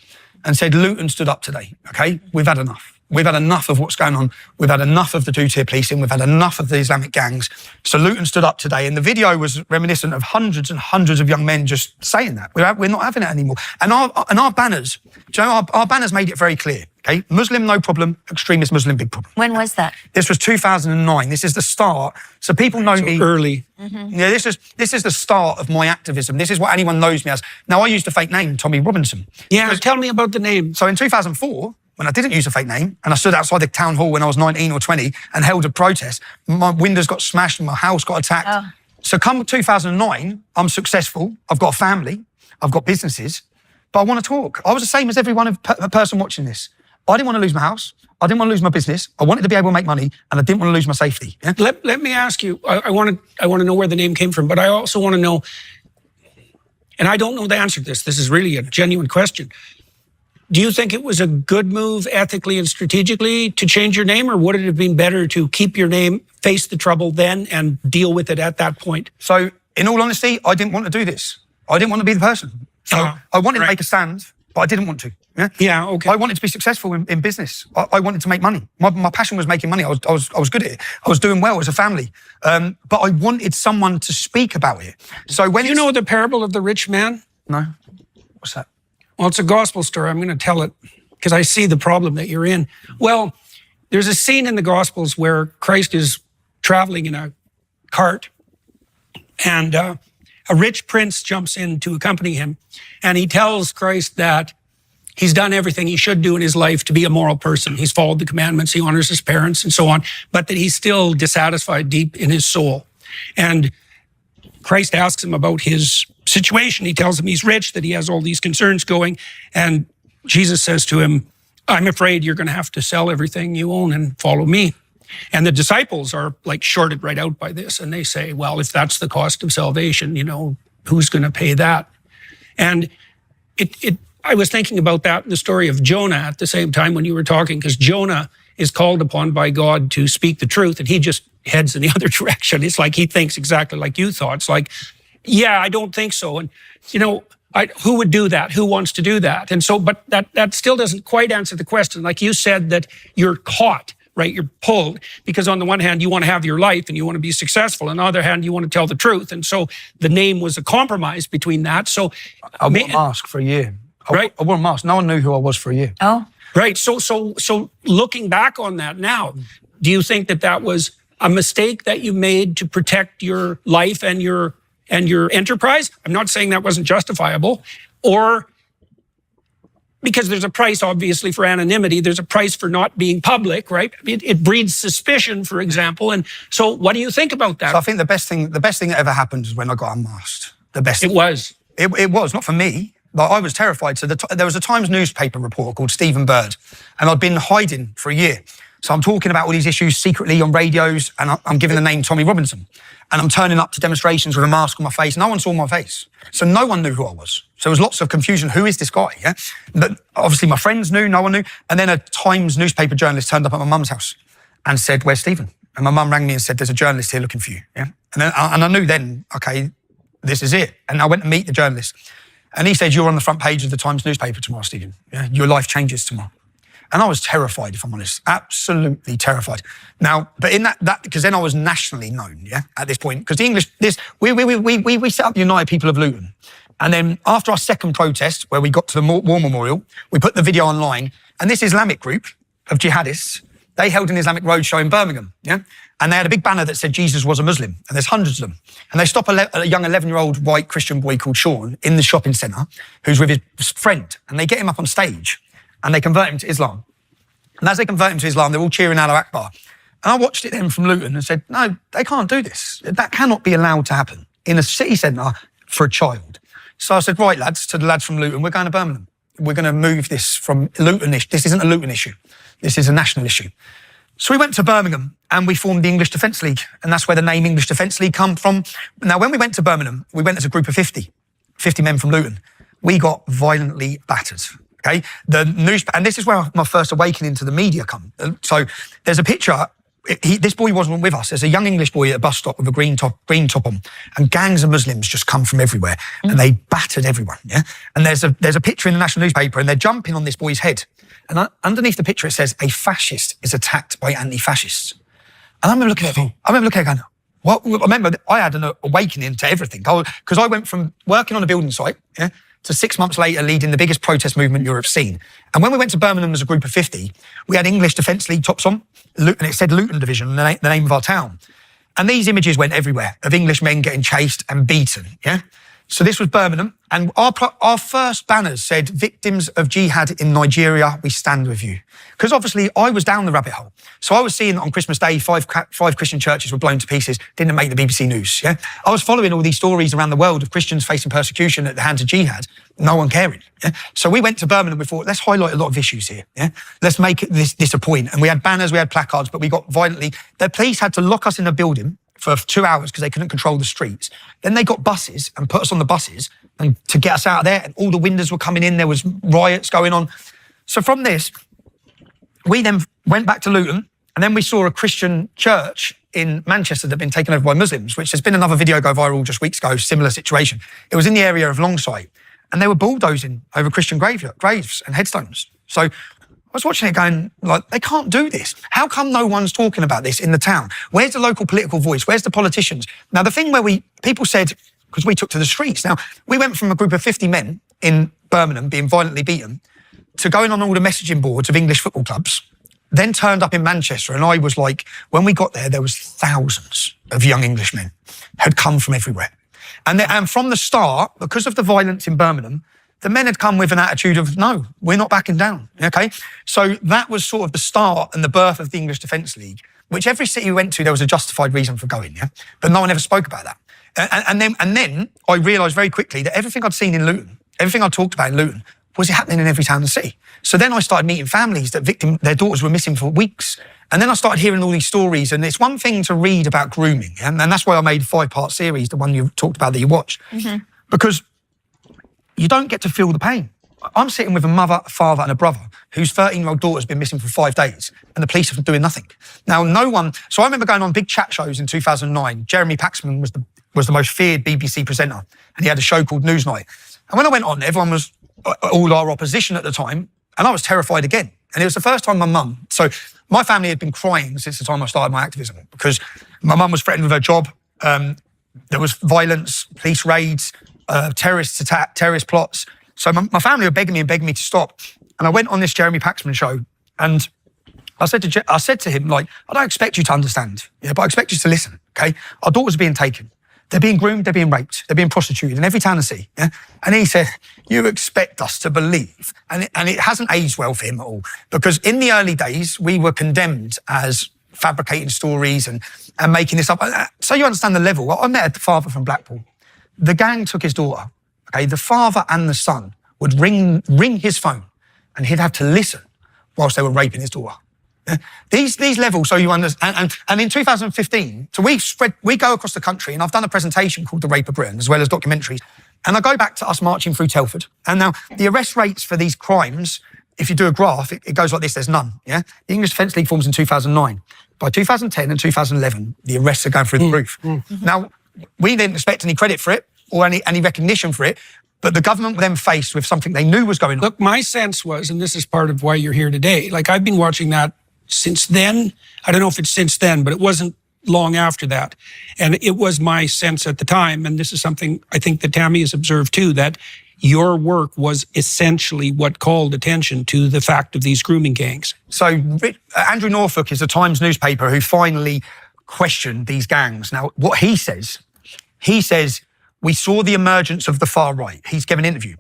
Speaker 1: and said, Luton stood up today, okay? We've had enough. We've had enough of what's going on. We've had enough of the two-tier policing. We've had enough of the Islamic gangs. So Luton stood up today. And the video was reminiscent of hundreds and hundreds of young men just saying that. We're not having it anymore. And our banners, do you know, our banners made it very clear, okay? Muslim, no problem. Extremist Muslim, big problem.
Speaker 2: When was that?
Speaker 1: This was 2009. This is the start. So people know me.
Speaker 3: Early.
Speaker 2: Mm-hmm.
Speaker 1: Yeah, this is the start of my activism. This is what anyone knows me as. Now, I used a fake name, Tommy Robinson.
Speaker 3: Yeah, tell me about the name.
Speaker 1: So in 2004, when I didn't use a fake name and I stood outside the town hall when I was 19 or 20 and held a protest, my windows got smashed and my house got attacked.
Speaker 2: Oh.
Speaker 1: So come 2009, I'm successful. I've got a family. I've got businesses. But I want to talk. I was the same as every one person watching this. I didn't want to lose my house. I didn't want to lose my business. I wanted to be able to make money and I didn't want to lose my safety. Yeah?
Speaker 3: Let me ask you, I want to know where the name came from, but I also want to know, and I don't know the answer to this. This is really a genuine question. Do you think it was a good move ethically and strategically to change your name, or would it have been better to keep your name, face the trouble then, and deal with it at that point?
Speaker 1: So, in all honesty, I didn't want to do this. I didn't want to be the person. So I wanted to make a stand, but I didn't want to. Yeah.
Speaker 3: Yeah. Okay.
Speaker 1: I wanted to be successful in business. I wanted to make money. My passion was making money. I was good at it. I was doing well as a family. But I wanted someone to speak about it. So when
Speaker 3: you know the parable of the rich man?
Speaker 1: No. What's that?
Speaker 3: Well, it's a gospel story. I'm going to tell it because I see the problem that you're in. Well, there's a scene in the Gospels where Christ is traveling in a cart and a rich prince jumps in to accompany him. And he tells Christ that he's done everything he should do in his life to be a moral person. He's followed the commandments, he honors his parents and so on, but that he's still dissatisfied deep in his soul. And Christ asks him about his situation. He tells him he's rich, that he has all these concerns going. And Jesus says to him, I'm afraid you're going to have to sell everything you own and follow me. And the disciples are like shorted right out by this. And they say, well, if that's the cost of salvation, you know, who's going to pay that? And I was thinking about that in the story of Jonah at the same time when you were talking, because Jonah is called upon by God to speak the truth, and he just heads in the other direction. It's like he thinks exactly like you thought. It's like, yeah, I don't think so. And, you know, who would do that? Who wants to do that? And so, but that still doesn't quite answer the question. Like you said, that you're caught, right? You're pulled, because on the one hand, you want to have your life and you want to be successful. On the other hand, you want to tell the truth. And so the name was a compromise between that. So
Speaker 1: I wore a mask for a year. I wore a mask. No one knew who I was for a year.
Speaker 2: Oh.
Speaker 3: Right. So looking back on that now, do you think that was a mistake that you made to protect your life and your enterprise? I'm not saying that wasn't justifiable, or because there's a price, obviously, for anonymity. There's a price for not being public, right? It breeds suspicion, for example. And so what do you think about that?
Speaker 1: So I think the best thing that ever happened was when I got unmasked. The best.
Speaker 3: It was.
Speaker 1: It was, not for me. Like, I was terrified. So there was a Times newspaper reporter called Stephen Bird, and I'd been hiding for a year. So I'm talking about all these issues secretly on radios, and I'm giving the name Tommy Robinson. And I'm turning up to demonstrations with a mask on my face. No one saw my face. So no one knew who I was. So there was lots of confusion. Who is this guy? Yeah. But obviously my friends knew, no one knew. And then a Times newspaper journalist turned up at my mum's house and said, where's Stephen? And my mum rang me and said, there's a journalist here looking for you. Yeah. And I knew then, okay, this is it. And I went to meet the journalist. And he said, you're on the front page of the Times newspaper tomorrow, Stephen. Yeah. Your life changes tomorrow. And I was terrified, if I'm honest, absolutely terrified. Now, but in that because then I was nationally known, yeah, at this point, because the English, we set up United People of Luton. And then after our second protest, where we got to the war memorial, we put the video online, and this Islamic group of jihadists they held an Islamic roadshow in Birmingham, yeah? And they had a big banner that said Jesus was a Muslim, and there's hundreds of them. And they stop a young 11-year-old white Christian boy called Sean in the shopping centre who's with his friend, and they get him up on stage and they convert him to Islam. And as they convert him to Islam, they're all cheering Allah Akbar. And I watched it then from Luton and said, no, they can't do this. That cannot be allowed to happen in a city centre for a child. So I said, right, lads, to the lads from Luton, we're going to Birmingham. We're going to move this from Luton. This isn't a Luton issue. This is a national issue. So we went to Birmingham and we formed the English Defence League. And that's where the name English Defence League come from. Now, when we went to Birmingham, we went as a group of 50 men from Luton. We got violently battered. Okay, and this is where my first awakening to the media come. So there's a picture. This boy wasn't with us. There's a young English boy at a bus stop with a green top on, and gangs of Muslims just come from everywhere, and they battered everyone. Yeah, and there's a picture in the national newspaper, and they're jumping on this boy's head, and underneath the picture it says, "A fascist is attacked by anti-fascists." And I remember looking at it. Going, what? I remember I had an awakening to everything because I went from working on a building site, yeah, to 6 months later leading the biggest protest movement Europe's seen. And when we went to Birmingham as a group of 50, we had English Defence League tops on, and it said Luton Division, the name of our town. And these images went everywhere of English men getting chased and beaten, yeah? So this was Birmingham, and our first banners said, "Victims of jihad in Nigeria, we stand with you." Because obviously I was down the rabbit hole. So I was seeing that on Christmas Day, five Christian churches were blown to pieces, didn't make the BBC news, yeah? I was following all these stories around the world of Christians facing persecution at the hands of jihad, no one caring, yeah? So we went to Birmingham, we thought, let's highlight a lot of issues here, yeah? Let's make this a point. And we had banners, we had placards, but we got violently, the police had to lock us in a building for 2 hours because they couldn't control the streets. Then they got buses and put us on the buses and to get us out of there, and all the windows were coming in, there was riots going on. So from this, we then went back to Luton, and then we saw a Christian church in Manchester that had been taken over by Muslims, which there's been another video go viral just weeks ago, similar situation. It was in the area of Longsight, and they were bulldozing over Christian graves and headstones. So I was watching it going, like, they can't do this. How come no one's talking about this in the town? Where's the local political voice? Where's the politicians? Now, the thing where people said, because we took to the streets. Now, we went from a group of 50 men in Birmingham being violently beaten to going on all the messaging boards of English football clubs, then turned up in Manchester. And I was like, when we got there was thousands of young Englishmen had come from everywhere. And from the start, because of the violence in Birmingham, the men had come with an attitude of, no, we're not backing down, okay? So that was sort of the start and the birth of the English Defence League, which every city we went to, there was a justified reason for going, yeah? But no one ever spoke about that. And then I realised very quickly that everything I'd seen in Luton, everything I talked about in Luton, was happening in every town and city. So then I started meeting families that their daughters were missing for weeks. And then I started hearing all these stories, and it's one thing to read about grooming, yeah? And that's why I made a 5-part series, the one you talked about that you watched, because you don't get to feel the pain. I'm sitting with a mother, a father, and a brother whose 13-year-old daughter's been missing for 5 days, and the police have been doing nothing. Now, so I remember going on big chat shows in 2009. Jeremy Paxman was the most feared BBC presenter, and he had a show called Newsnight. And when I went on, everyone was all our opposition at the time, and I was terrified again. And it was the first time so my family had been crying since the time I started my activism, because my mum was threatened with her job. There was violence, police raids, terrorist attack, terrorist plots. So my family were begging me to stop. And I went on this Jeremy Paxman show, and I said to him, like, I don't expect you to understand, yeah, but I expect you to listen, okay? Our daughters are being taken. They're being groomed, they're being raped, they're being prostituted in every town and city, yeah? And he said, you expect us to believe. And it hasn't aged well for him at all, because in the early days, we were condemned as fabricating stories and making this up. So you understand the level. I met a father from Blackpool. The gang took his daughter, okay? The father and the son would ring his phone, and he'd have to listen whilst they were raping his daughter. Yeah? These levels, so you understand. And in 2015, so we go across the country, and I've done a presentation called The Rape of Britain, as well as documentaries. And I go back to us marching through Telford. And now the arrest rates for these crimes, if you do a graph, it goes like this, there's none, yeah? The English Defence League forms in 2009. By 2010 and 2011, the arrests are going through the roof. Now, we didn't expect any credit for it or any recognition for it, but the government were then faced with something they knew was going on.
Speaker 3: Look, my sense was, and this is part of why you're here today, like I've been watching that since then. I don't know if it's since then, but it wasn't long after that. And it was my sense at the time, and this is something I think that Tammy has observed too, that your work was essentially what called attention to the fact of these grooming gangs.
Speaker 1: So Andrew Norfolk is the Times newspaper who finally questioned these gangs. Now, what he says, we saw the emergence of the far right. He's given an interview.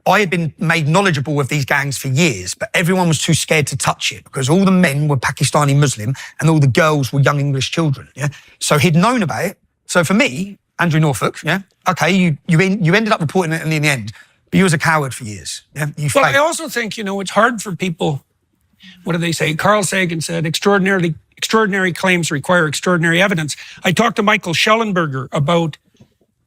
Speaker 1: I had been made knowledgeable of these gangs for years, but everyone was too scared to touch it because all the men were Pakistani Muslim and all the girls were young English children. Yeah, so he'd known about it. So for me, Andrew Norfolk, yeah, okay, you ended up reporting it in the end, but you was a coward for years. Yeah,
Speaker 3: Well, I also think, it's hard for people. What do they say? Carl Sagan said, extraordinary claims require extraordinary evidence. I talked to Michael Schellenberger about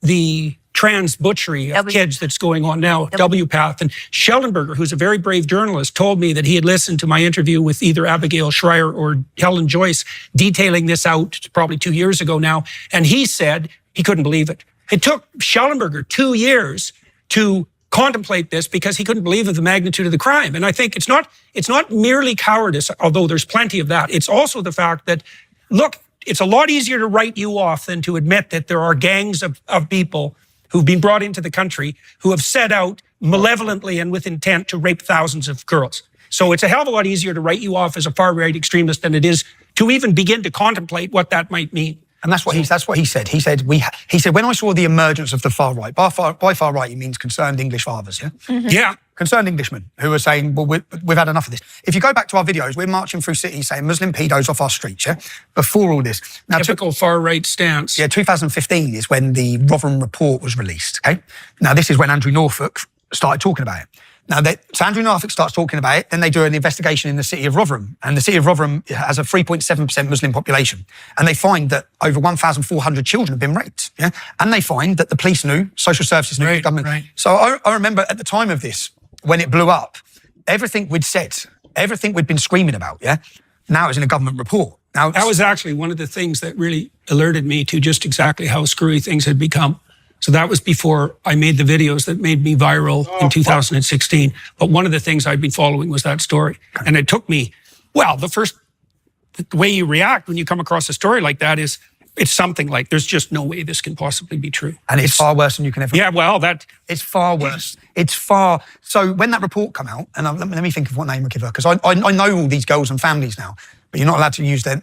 Speaker 3: the trans butchery of kids that's going on now, WPATH. And Schellenberger, who's a very brave journalist, told me that he had listened to my interview with either Abigail Schreier or Helen Joyce detailing this out probably 2 years ago now. And he said he couldn't believe it. It took Schellenberger 2 years to contemplate this because he couldn't believe the magnitude of the crime. And I think it's not merely cowardice, although there's plenty of that. It's also the fact that, look, it's a lot easier to write you off than to admit that there are gangs of people who've been brought into the country who have set out malevolently and with intent to rape thousands of girls. So it's a hell of a lot easier to write you off as a far-right extremist than it is to even begin to contemplate what that might mean.
Speaker 1: And that's what he said. He said when I saw the emergence of the far right, by far right he means concerned English fathers, yeah?
Speaker 3: Mm-hmm. Yeah.
Speaker 1: Concerned Englishmen who are saying, well, we've had enough of this. If you go back to our videos, we're marching through cities saying Muslim pedos off our streets, yeah? Before all this. Now,
Speaker 3: typical far-right stance.
Speaker 1: Yeah, 2015 is when the Rotherham report was released, okay? Now, this is when Andrew Norfolk started talking about it. Now, so Andrew Norfolk starts talking about it, then they do an investigation in the city of Rotherham, and the city of Rotherham has a 3.7% Muslim population, and they find that over 1,400 children have been raped, yeah? And they find that the police knew, social services knew, the government. Right. So I remember at the time of this, when it blew up, everything we'd said, everything we'd been screaming about, yeah, now it's in a government report. Now,
Speaker 3: that was actually one of the things that really alerted me to just exactly how screwy things had become. So that was before I made the videos that made me viral in 2016. But one of the things I'd been following was that story. And it took me, the way you react when you come across a story like that is, it's something like, there's just no way this can possibly be true.
Speaker 1: And it's far worse than you can ever...
Speaker 3: Yeah, well,
Speaker 1: it's far worse. So when that report come out, and let me think of what name I give her, because I know all these girls and families now, but you're not allowed to use their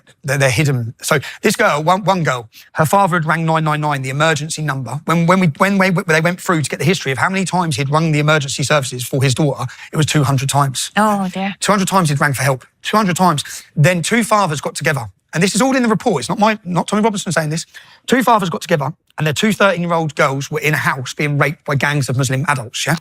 Speaker 1: hidden... So this girl, one girl, her father had rang 999, the emergency number. When they went through to get the history of how many times he'd rung the emergency services for his daughter, it was 200 times.
Speaker 2: Oh, dear. 200
Speaker 1: times he'd rang for help. 200 times. Then two fathers got together. And this is all in the report. It's not Tommy Robinson saying this. Two fathers got together and their two 13-year-old girls were in a house being raped by gangs of Muslim adults, yeah?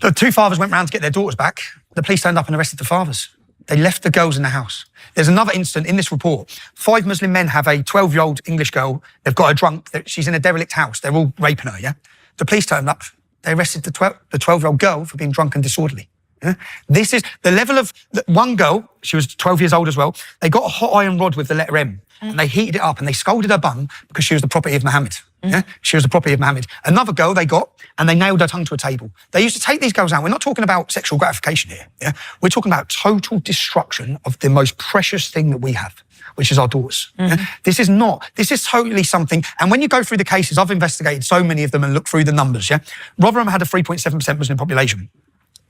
Speaker 1: The two fathers went round to get their daughters back. The police turned up and arrested the fathers. They left the girls in the house. There's another incident in this report. 5 Muslim men have a 12-year-old English girl. They've got her drunk. She's in a derelict house. They're all raping her, yeah? The police turned up. They arrested the 12-year-old girl for being drunk and disorderly. Yeah? This is the level of one girl, she was 12 years old as well. They got a hot iron rod with the letter M and they heated it up and they scolded her bum because she was the property of Muhammad. Yeah? She was the property of Muhammad. Another girl they got and they nailed her tongue to a table. They used to take these girls out. We're not talking about sexual gratification here. Yeah? We're talking about total destruction of the most precious thing that we have, which is our daughters. Yeah? This is totally something. And when you go through the cases, I've investigated so many of them and looked through the numbers. Yeah? Rotherham had a 3.7% Muslim population.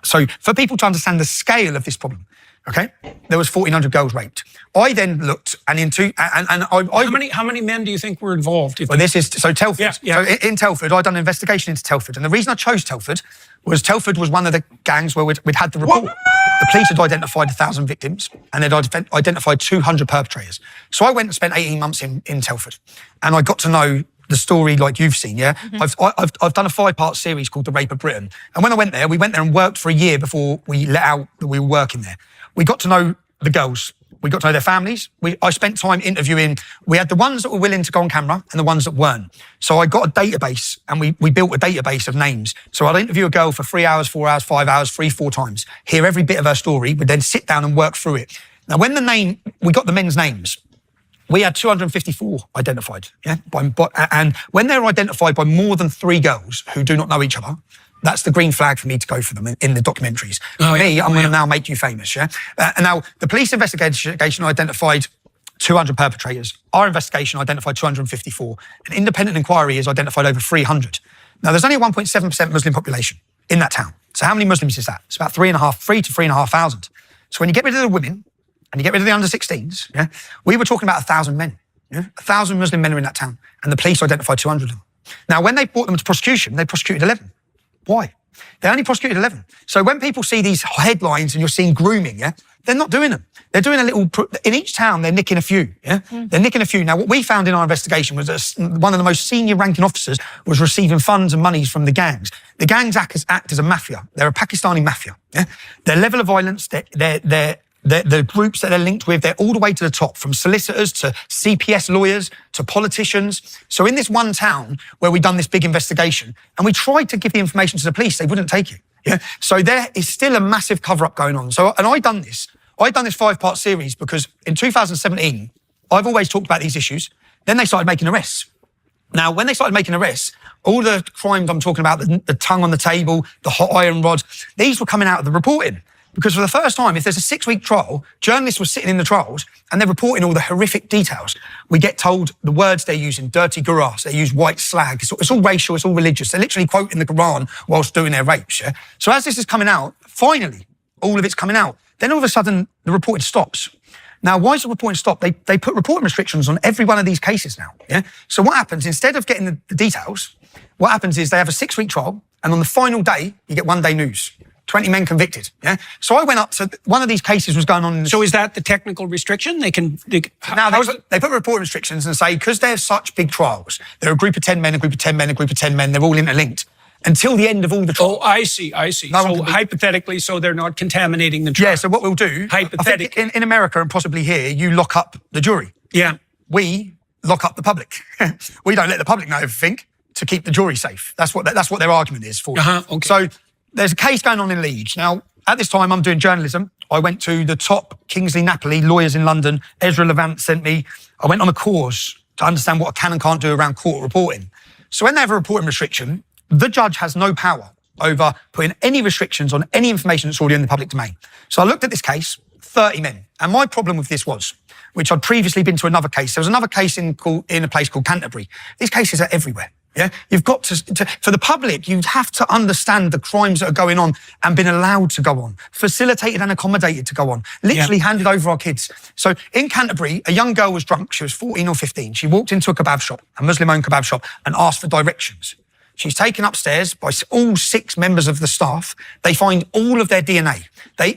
Speaker 1: So for people to understand the scale of this problem, okay, there was 1,400 girls raped. I then looked and
Speaker 3: how many men do you think were involved?
Speaker 1: So Telford.
Speaker 3: Yeah.
Speaker 1: So in Telford, I'd done an investigation into Telford, and the reason I chose Telford was one of the gangs where we'd had the report. The police had identified 1,000 victims and they'd identified 200 perpetrators. So I went and spent 18 months in Telford, and I got to know the story like you've seen, yeah? I've done a 5-part series called The Rape of Britain. And when I went there, we went there and worked for a year before we let out that we were working there. We got to know the girls. We got to know their families. I spent time interviewing. We had the ones that were willing to go on camera and the ones that weren't. So I got a database and we built a database of names. So I'd interview a girl for 3 hours, 4 hours, 5 hours, 3-4 times, hear every bit of her story, but then sit down and work through it. Now, when we got the men's names, we had 254 identified, yeah? And when they're identified by more than 3 girls who do not know each other, that's the green flag for me to go for them in the documentaries. I'm going to now make you famous, yeah? And now, the police investigation identified 200 perpetrators. Our investigation identified 254. An independent inquiry has identified over 300. Now, there's only a 1.7% Muslim population in that town. So how many Muslims is that? It's about 3 to 3,500. So when you get rid of the women and you get rid of the under 16s, yeah, we were talking about 1,000 men. Yeah? 1,000 Muslim men are in that town, and the police identified 200 of them. Now, when they brought them to prosecution, they prosecuted 11. Why? They only prosecuted 11. So when people see these headlines and you're seeing grooming, yeah, they're not doing them. They're doing a little, in each town, they're nicking a few, yeah? They're nicking a few. Now, what we found in our investigation was that one of the most senior ranking officers was receiving funds and monies from the gangs. The gangs act as a mafia. They're a Pakistani mafia, yeah? Their level of violence, the groups that they're linked with, they're all the way to the top, from solicitors to CPS lawyers to politicians. So in this one town where we've done this big investigation, and we tried to give the information to the police, they wouldn't take it. Yeah. So there is still a massive cover-up going on. So, and I've done this 5-part series because in 2017, I've always talked about these issues. Then they started making arrests. Now, when they started making arrests, all the crimes I'm talking about, the tongue on the table, the hot iron rod, these were coming out of the reporting. Because for the first time, if there's a 6-week trial, journalists were sitting in the trials and they're reporting all the horrific details. We get told the words they're using, dirty gurass, they use white slag. It's all racial, it's all religious. They're literally quoting the Quran whilst doing their rapes, yeah? So as this is coming out, finally, all of it's coming out. Then all of a sudden, the reporting stops. Now, why is the reporting stopped? They put reporting restrictions on every one of these cases now, yeah? So what happens, instead of getting the details, what happens is they have a 6-week trial and on the final day, you get 1-day news. 20 men convicted, yeah? So I went up to, one of these cases was going on.
Speaker 3: So is that the technical restriction? They
Speaker 1: put reporting restrictions and say, because they're such big trials, they're a group of 10 men, a group of 10 men, a group of 10 men, they're all interlinked. Until the end of all the trials.
Speaker 3: Oh, I see. So hypothetically, so they're not contaminating the trial.
Speaker 1: Yeah, so what we'll do, hypothetically, in America and possibly here, you lock up the jury.
Speaker 3: Yeah.
Speaker 1: We lock up the public. We don't let the public know everything to keep the jury safe. That's what their argument is for.
Speaker 3: Okay.
Speaker 1: So there's a case going on in Leeds. Now, at this time, I'm doing journalism. I went to the top Kingsley Napoli lawyers in London. Ezra Levant sent me. I went on a course to understand what I can and can't do around court reporting. So when they have a reporting restriction, the judge has no power over putting any restrictions on any information that's already in the public domain. So I looked at this case, 30 men. And my problem with this was, which I'd previously been to another case. There was another case in a place called Canterbury. These cases are everywhere. Yeah, you've got to, for the public, you have to understand the crimes that are going on and been allowed to go on, facilitated and accommodated to go on, literally handed over our kids. So in Canterbury, a young girl was drunk. She was 14 or 15. She walked into a kebab shop, a Muslim-owned kebab shop, and asked for directions. She's taken upstairs by all 6 members of the staff. They find all of their DNA.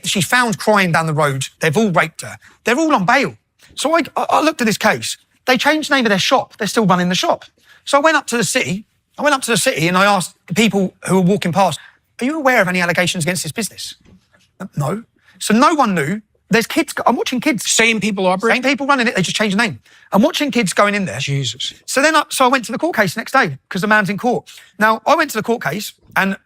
Speaker 1: She's found crying down the road. They've all raped her. They're all on bail. So I looked at this case. They changed the name of their shop. They're still running the shop. So I went up to the city and I asked the people who were walking past, are you aware of any allegations against this business? No. So no one knew. There's kids, I'm watching kids.
Speaker 3: Same people operating?
Speaker 1: Same people running it, they just changed the name. I'm watching kids going in there.
Speaker 3: Jesus.
Speaker 1: So I went to the court case next day because the man's in court. Now, I went to the court case and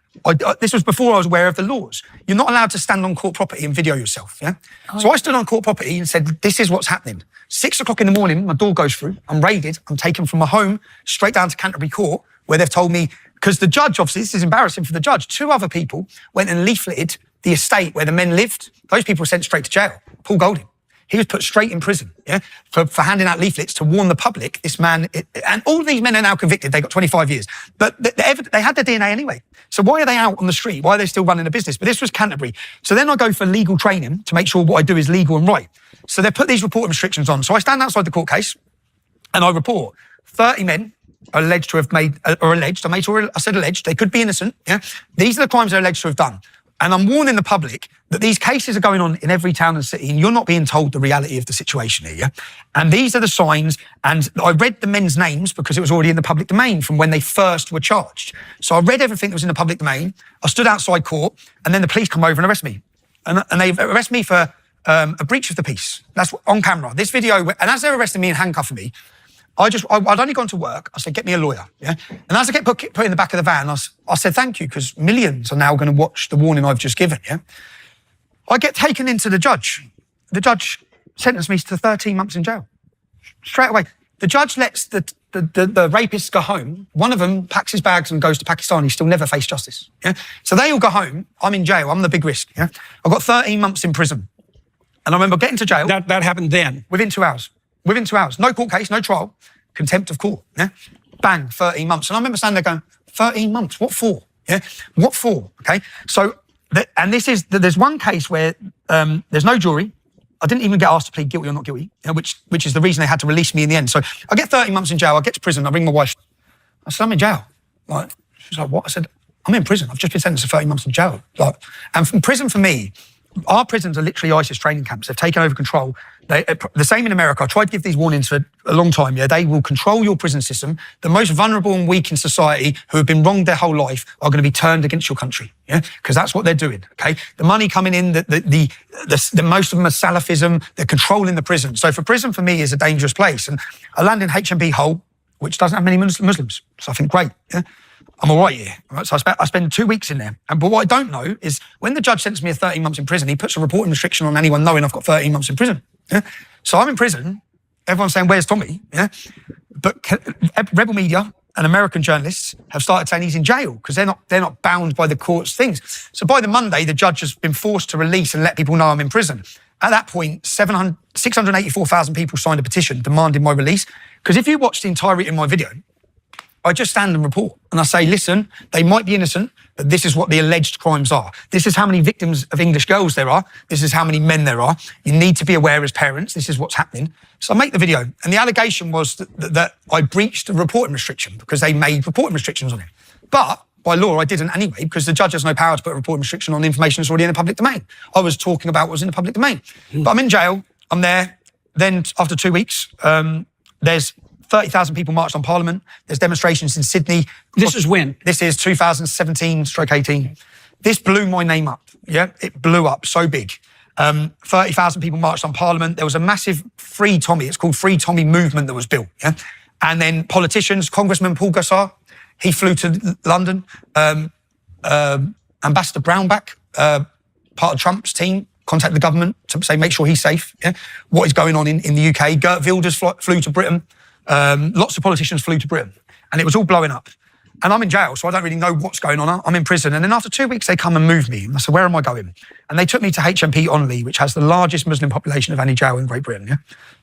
Speaker 1: this was before I was aware of the laws. You're not allowed to stand on court property and video yourself, yeah? So I stood on court property and said, this is what's happening. 6 o'clock in the morning, my door goes through, I'm raided, I'm taken from my home straight down to Canterbury Court where they've told me, because the judge, obviously, this is embarrassing for the judge, 2 other people went and leafleted the estate where the men lived. Those people were sent straight to jail. Paul Golding. He was put straight in prison, yeah, for handing out leaflets to warn the public. This man, and all of these men are now convicted. They got 25 years, but they had their DNA anyway. So why are they out on the street? Why are they still running a business? But this was Canterbury. So then I go for legal training to make sure what I do is legal and right. So they put these reporting restrictions on. So I stand outside the court case and I report 30 men are alleged to have made, or alleged, I said alleged, they could be innocent, yeah. These are the crimes they're alleged to have done. And I'm warning the public that these cases are going on in every town and city and you're not being told the reality of the situation here, yeah? And these are the signs, and I read the men's names because it was already in the public domain from when they first were charged. So I read everything that was in the public domain, I stood outside court, and then the police come over and arrest me. And they arrest me for a breach of the peace. That's on camera. This video, and as they're arresting me and handcuffing me, I'd only gone to work. I said, get me a lawyer, yeah? And as I get put in the back of the van, I said, thank you, because millions are now going to watch the warning I've just given, yeah? I get taken into the judge. The judge sentenced me to 13 months in jail. Straight away. The judge lets the rapists go home. One of them packs his bags and goes to Pakistan. He still never faced justice, yeah? So they all go home. I'm in jail. I'm the big risk, yeah? I got 13 months in prison. And I remember getting to jail.
Speaker 3: That happened then?
Speaker 1: Within 2 hours. Within 2 hours. No court case, no trial. Contempt of court, yeah? Bang, 13 months. And I remember standing there going, 13 months. What for? Yeah. What for? Okay. So, there's one case where there's no jury. I didn't even get asked to plead guilty or not guilty, which is the reason they had to release me in the end. So I get 13 months in jail. I get to prison. I ring my wife. I said, I'm in jail. Like, she's like, what? I said, I'm in prison. I've just been sentenced to 13 months in jail. Like, and from prison for me, our prisons are literally ISIS training camps. They've taken over control. The same in America. I tried to give these warnings for a long time. Yeah, they will control your prison system. The most vulnerable and weak in society who have been wronged their whole life are going to be turned against your country. Yeah, because that's what they're doing. Okay, the money coming in, the most of them are Salafism. They're controlling the prison. So for prison for me is a dangerous place. And I land in HMP Hull, which doesn't have many Muslims. So I think, great. Yeah. I'm all right here. Right? So I spend 2 weeks in there. But what I don't know is when the judge sentences me to 13 months in prison, he puts a reporting restriction on anyone knowing I've got 13 months in prison. Yeah? So I'm in prison. Everyone's saying, where's Tommy? Yeah? But rebel media and American journalists have started saying he's in jail because they're not bound by the court's things. So by the Monday, the judge has been forced to release and let people know I'm in prison. At that point, 684,000 people signed a petition demanding my release. Because if you watch the entirety of my video, I just stand and report and I say, listen, they might be innocent, but this is what the alleged crimes are. This is how many victims of English girls there are. This is how many men there are. You need to be aware as parents. This is what's happening. So I make the video. And the allegation was that I breached the reporting restriction because they made reporting restrictions on it. But by law, I didn't anyway, because the judge has no power to put a reporting restriction on information that's already in the public domain. I was talking about what was in the public domain. But I'm in jail. I'm there. Then after 2 weeks, there's 30,000 people marched on Parliament. There's demonstrations in Sydney.
Speaker 3: This is when?
Speaker 1: This is 2017/18. This blew my name up. Yeah, it blew up so big. 30,000 people marched on Parliament. There was a massive Free Tommy. It's called Free Tommy movement that was built. Yeah, and then politicians, Congressman Paul Gosar, he flew to London. Ambassador Brownback, part of Trump's team, contacted the government to say make sure he's safe. Yeah, what is going on in the UK? Geert Wilders flew to Britain. Lots of politicians flew to Britain and it was all blowing up. And I'm in jail, so I don't really know what's going on. I'm in prison. And then after 2 weeks, they come and move me. And I said, where am I going? And they took me to HMP Onley, which has the largest Muslim population of any jail in Great Britain. Yeah.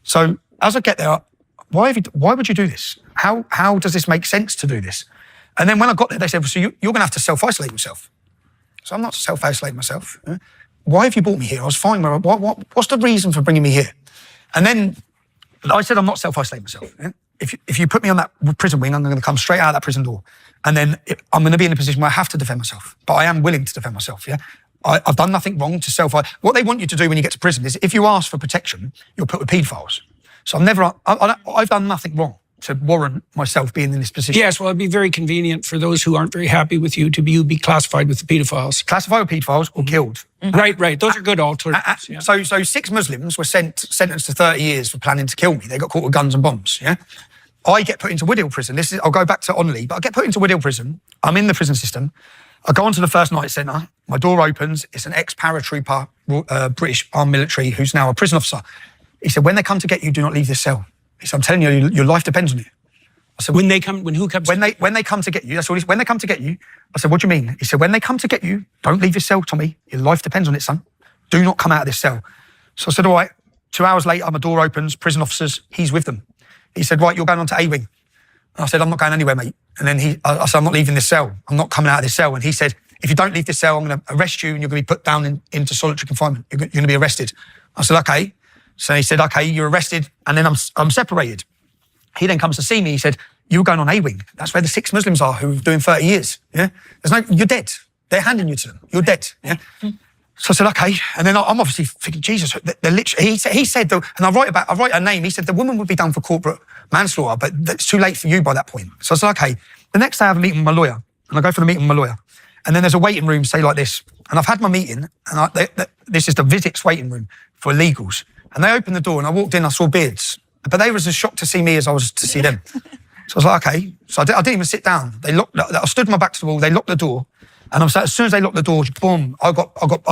Speaker 1: So as I get there, why would you do this? How does this make sense to do this? And then when I got there, they said, well, so you're going to have to self-isolate yourself. So I'm not to self-isolate myself. Yeah? Why have you brought me here? I was fine. What's the reason for bringing me here? And then I said, I'm not self-isolating myself. Yeah? If you put me on that prison wing, I'm going to come straight out of that prison door. And then I'm going to be in a position where I have to defend myself. But I am willing to defend myself, yeah? I've done nothing wrong to What they want you to do when you get to prison is if you ask for protection, you're put with paedophiles. So I've done nothing wrong to warrant myself being in this position.
Speaker 3: Yes, well, it'd be very convenient for those who aren't very happy with you to be classified with the paedophiles.
Speaker 1: Classified with paedophiles or killed.
Speaker 3: Mm-hmm. Right. Those are good alternatives. Yeah.
Speaker 1: So 6 Muslims were sentenced to 30 years for planning to kill me. They got caught with guns and bombs, yeah? I get put into Woodhill prison. I'll go back to Onley, but I get put into Woodhill prison. I'm in the prison system. I go onto the first night centre. My door opens. It's an ex-paratrooper, British armed military, who's now a prison officer. He said, when they come to get you, do not leave this cell. He said, I'm telling you, your life depends on it. I said,
Speaker 3: when who comes?
Speaker 1: When they come to get you, that's all. When they come to get you, I said, what do you mean? He said, when they come to get you, don't leave this cell, Tommy. Your life depends on it, son. Do not come out of this cell. So I said, all right. 2 hours later, my door opens, prison officers, he's with them. He said, right, you're going on to A-wing. And I said, I'm not going anywhere, mate. And then I said, I'm not leaving this cell. I'm not coming out of this cell. And he said, if you don't leave this cell, I'm going to arrest you and you're going to be put down into solitary confinement. You're going to be arrested. I said, okay. So he said, okay, you're arrested. And then I'm separated. He then comes to see me. He said, you're going on A-wing. That's where the 6 Muslims are who are doing 30 years. Yeah. You're dead. They're handing you to them. You're dead. Yeah. So I said, okay. And then I'm obviously thinking, Jesus, they're literally, he said, and I write her name. He said, the woman would be done for corporate manslaughter, but it's too late for you by that point. So I said, okay. The next day I have a meeting with my lawyer and I go for the meeting with my lawyer. And then there's a waiting room, say like this. And I've had my meeting and this is the visits waiting room for illegals. And they opened the door and I walked in, I saw beards, but they was as shocked to see me as I was to see them. So I was like, okay. So I didn't even sit down. I stood with my back to the wall. They locked the door. And as soon as they locked the door, boom, I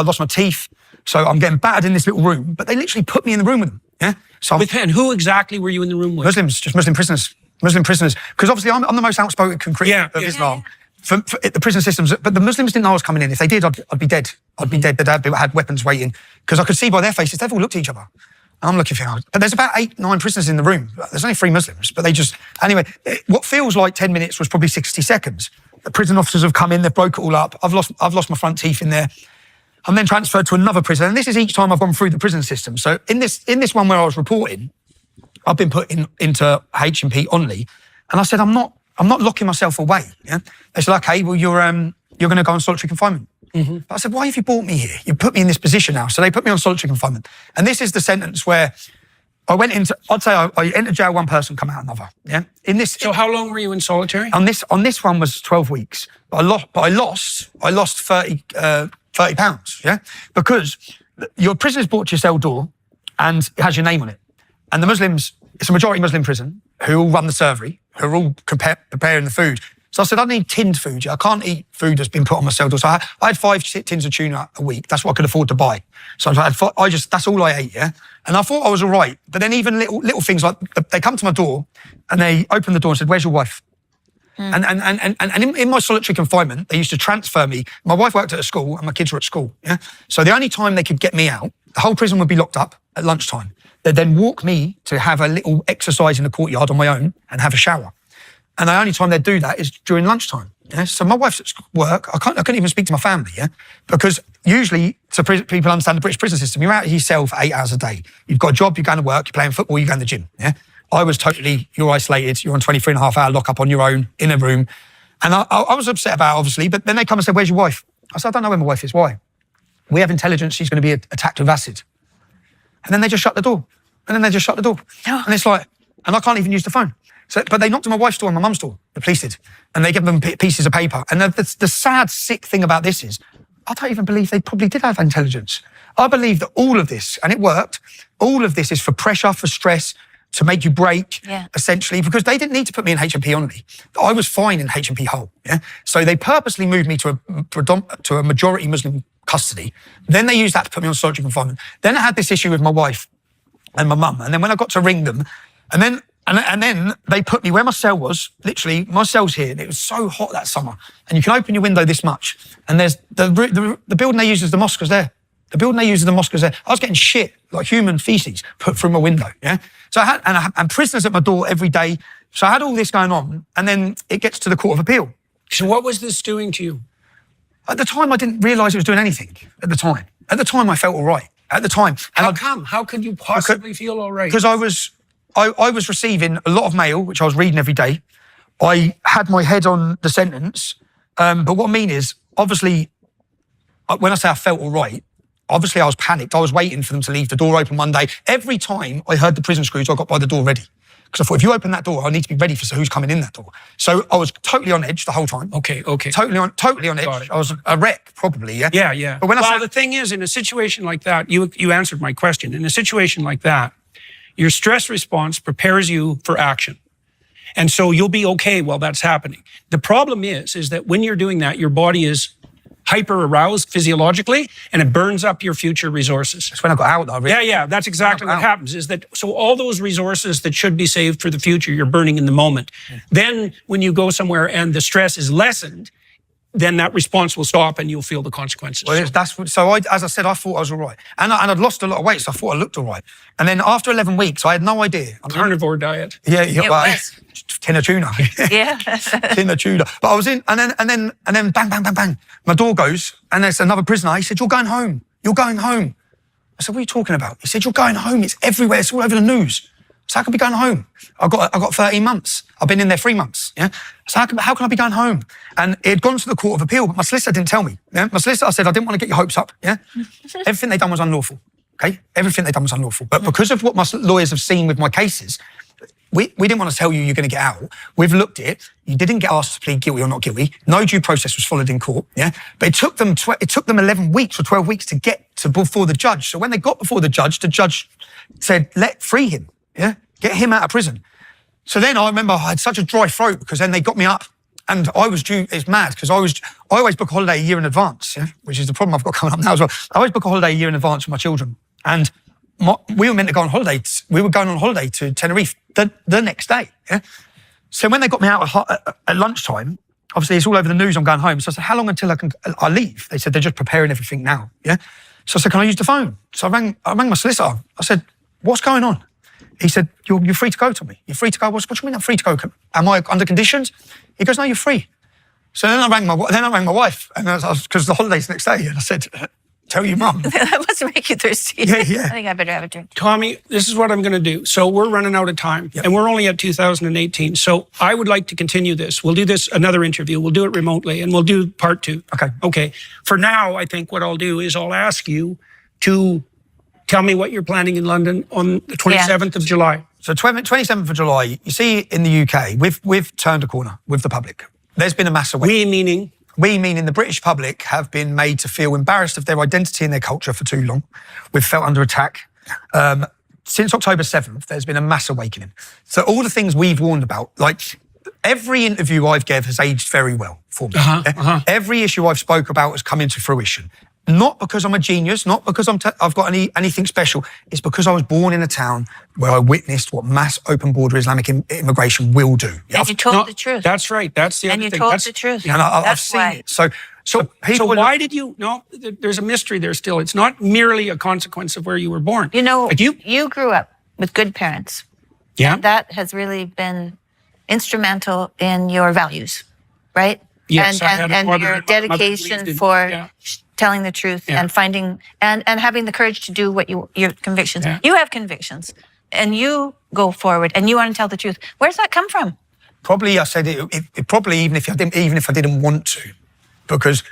Speaker 1: lost my teeth. So I'm getting battered in this little room, but they literally put me in the room with them. Yeah. So
Speaker 3: and who exactly were you in the room with?
Speaker 1: Muslims, just Muslim prisoners. Because obviously I'm the most outspoken critic of Islam. For the prison systems, but the Muslims didn't know I was coming in. If they did, I'd be dead. I'd be dead. They had weapons waiting because I could see by their faces they've all looked at each other. And I'm looking for them. But there's about 8, 9 prisoners in the room. There's only 3 Muslims, but they just anyway. What feels like 10 minutes was probably 60 seconds. The prison officers have come in, they've broke it all up. I've lost my front teeth in there. I'm then transferred to another prison, and this is each time I've gone through the prison system. So in this one where I was reporting, I've been put into H&P only, and I said, I'm not locking myself away. Yeah? They said, okay, well, you're going to go on solitary confinement. Mm-hmm. But I said, why have you brought me here? You put me in this position now. So they put me on solitary confinement. And this is the sentence where I went into, I'd say I entered jail one person, come out another. Yeah.
Speaker 3: So how long were you in solitary?
Speaker 1: On this one was 12 weeks. But I lost 30 pounds. Yeah. Because your prison is brought to your cell door and it has your name on it. And the Muslims, it's a majority Muslim prison who all run the servery, who are all preparing the food. So I said, I need tinned food. I can't eat food that's been put on my cell door. So I had 5 tins of tuna a week. That's what I could afford to buy. So that's all I ate, yeah? And I thought I was all right. But then even little things like, they come to my door and they opened the door and said, where's your wife? And in my solitary confinement, they used to transfer me. My wife worked at a school and my kids were at school, yeah? So the only time they could get me out, the whole prison would be locked up at lunchtime. They'd then walk me to have a little exercise in the courtyard on my own and have a shower. And the only time they'd do that is during lunchtime. Yeah? So my wife's at work. I couldn't even speak to my family, yeah? Because usually, so people understand the British prison system, you're out of your cell for 8 hours a day. You've got a job, you're going to work, you're playing football, you're going to the gym, yeah? I was totally, you're isolated, you're on 23.5-hour lockup on your own, in a room. And I was upset about it, obviously, but then they come and say, where's your wife? I said, I don't know where my wife is. Why? We have intelligence, she's going to be attacked with acid. And then they just shut the door. And then they just shut the door. And it's like, and I can't even use the phone. So, but they knocked on my wife's door and my mum's door, the police did. And they gave them pieces of paper. And the sad, sick thing about this is, I don't even believe they probably did have intelligence. I believe that all of this, and it worked, all of this is for pressure, for stress, to make you break, essentially, because they didn't need to put me in H&P only. I was fine in H&P whole, yeah? So they purposely moved me to a majority Muslim custody. Then they used that to put me on solitary confinement. Then I had this issue with my wife and my mum. And then when I got to ring them, and then they put me where my cell was, literally, my cell's here, and it was so hot that summer. And you can open your window this much, and there's the building they use as the mosque was there. The building they use as the mosque was there. I was getting shit, like human feces, put through my window, yeah? So I had prisoners at my door every day. So I had all this going on, and then it gets to the Court of Appeal.
Speaker 3: So what was this doing to you?
Speaker 1: At the time, I didn't realise it was doing anything, at the time. At the time, I felt all right. At the time.
Speaker 3: How come? How could you possibly feel all right?
Speaker 1: Because I was receiving a lot of mail, which I was reading every day. I had my head on the sentence. But what I mean is, obviously, when I say I felt all right, obviously I was panicked. I was waiting for them to leave the door open one day. Every time I heard the prison screws, I got by the door ready. Because I thought, if you open that door, I need to be ready for who's coming in that door. So I was totally on edge the whole time.
Speaker 3: Okay.
Speaker 1: Totally on edge. I was a wreck, probably, yeah?
Speaker 3: Yeah.
Speaker 1: But when
Speaker 3: the thing is, in a situation like that, you answered my question. In a situation like that, your stress response prepares you for action. And so you'll be okay while that's happening. The problem is that when you're doing that, your body is hyper aroused physiologically, and it burns up your future resources.
Speaker 1: That's when I got out, though. Really.
Speaker 3: Yeah, that's exactly what happens, is that, so all those resources that should be saved for the future, you're burning in the moment. Yeah. Then when you go somewhere and the stress is lessened, then that response will stop and you'll feel the consequences.
Speaker 1: Well, as I said, I thought I was all right. And I'd lost a lot of weight, so I thought I looked all right. And then after 11 weeks, I had no idea.
Speaker 3: Carnivore diet.
Speaker 1: Yeah. Tin of tuna.
Speaker 2: Yeah.
Speaker 1: Tin of tuna. But I was in, and then bang, bang, bang, bang. My door goes, and there's another prisoner. He said, you're going home. You're going home. I said, what are you talking about? He said, you're going home. It's everywhere. It's all over the news. So how can I be going home? I got 13 months. I've been in there 3 months. Yeah. So how can I be going home? And it had gone to the Court of Appeal, but my solicitor didn't tell me. Yeah. My solicitor said, I didn't want to get your hopes up. Yeah. Everything they done was unlawful. Okay. Everything they done was unlawful. But because of what my lawyers have seen with my cases, we didn't want to tell you you're going to get out. We've looked at it. You didn't get asked to plead guilty or not guilty. No due process was followed in court. Yeah. But it took them 11 weeks or 12 weeks to get to before the judge. So when they got before the judge said, free him. Yeah. Get him out of prison. So then I remember I had such a dry throat because then they got me up and I was due, it's mad because I always book a holiday a year in advance, yeah, which is the problem I've got coming up now as well. I always book a holiday a year in advance for my children. And we were meant to go on holiday. We were going on holiday to Tenerife the next day, yeah. So when they got me out at lunchtime, obviously it's all over the news, I'm going home. So I said, how long until I leave? They said, they're just preparing everything now, yeah. So I said, can I use the phone? So I rang my solicitor. I said, what's going on? He said, you're free to go, Tommy. You're free to go. What do you mean I'm free to go? Am I under conditions? He goes, no, you're free. So then I rang my wife, and because the holiday's the next day, and I said, "Tell your mum."
Speaker 2: That must make you thirsty.
Speaker 1: Yeah, yeah.
Speaker 2: I think I better have a drink.
Speaker 3: Tommy, this is what I'm going to do. So we're running out of time, and we're only at 2018. So I would like to continue this. We'll do this another interview. We'll do it remotely, and we'll do part 2.
Speaker 1: Okay.
Speaker 3: Okay. For now, I think what I'll do is I'll ask you to tell me what you're planning in London on the 27th of July.
Speaker 1: So 27th of July, you see in the UK, we've turned a corner with the public. There's been a massive...
Speaker 3: We meaning
Speaker 1: the British public have been made to feel embarrassed of their identity and their culture for too long. We've felt under attack. Since October 7th, there's been a mass awakening. So all the things we've warned about, like every interview I've given has aged very well for me. Every issue I've spoke about has come into fruition. Not because I'm a genius, not because I've got anything special. It's because I was born in a town where I witnessed what mass open border Islamic immigration will do.
Speaker 2: And you told the truth.
Speaker 3: That's right. That's the other thing.
Speaker 2: And you told the truth.
Speaker 1: And I've seen it. So
Speaker 3: why did you... No, there's a mystery there still. It's not merely a consequence of where you were born.
Speaker 2: You know,
Speaker 3: Like
Speaker 2: you grew up with good parents.
Speaker 3: Yeah.
Speaker 2: And that has really been instrumental in your values, right?
Speaker 3: Yes, I had a
Speaker 2: and
Speaker 3: mother
Speaker 2: your
Speaker 3: and my mother
Speaker 2: dedication
Speaker 3: believed in-
Speaker 2: for
Speaker 3: yeah.
Speaker 2: telling the truth and finding and having the courage to do what your convictions.
Speaker 3: Yeah.
Speaker 2: You have convictions, and you go forward, and you want to tell the truth. Where's that come from?
Speaker 1: Probably I said it probably even if I didn't want to, because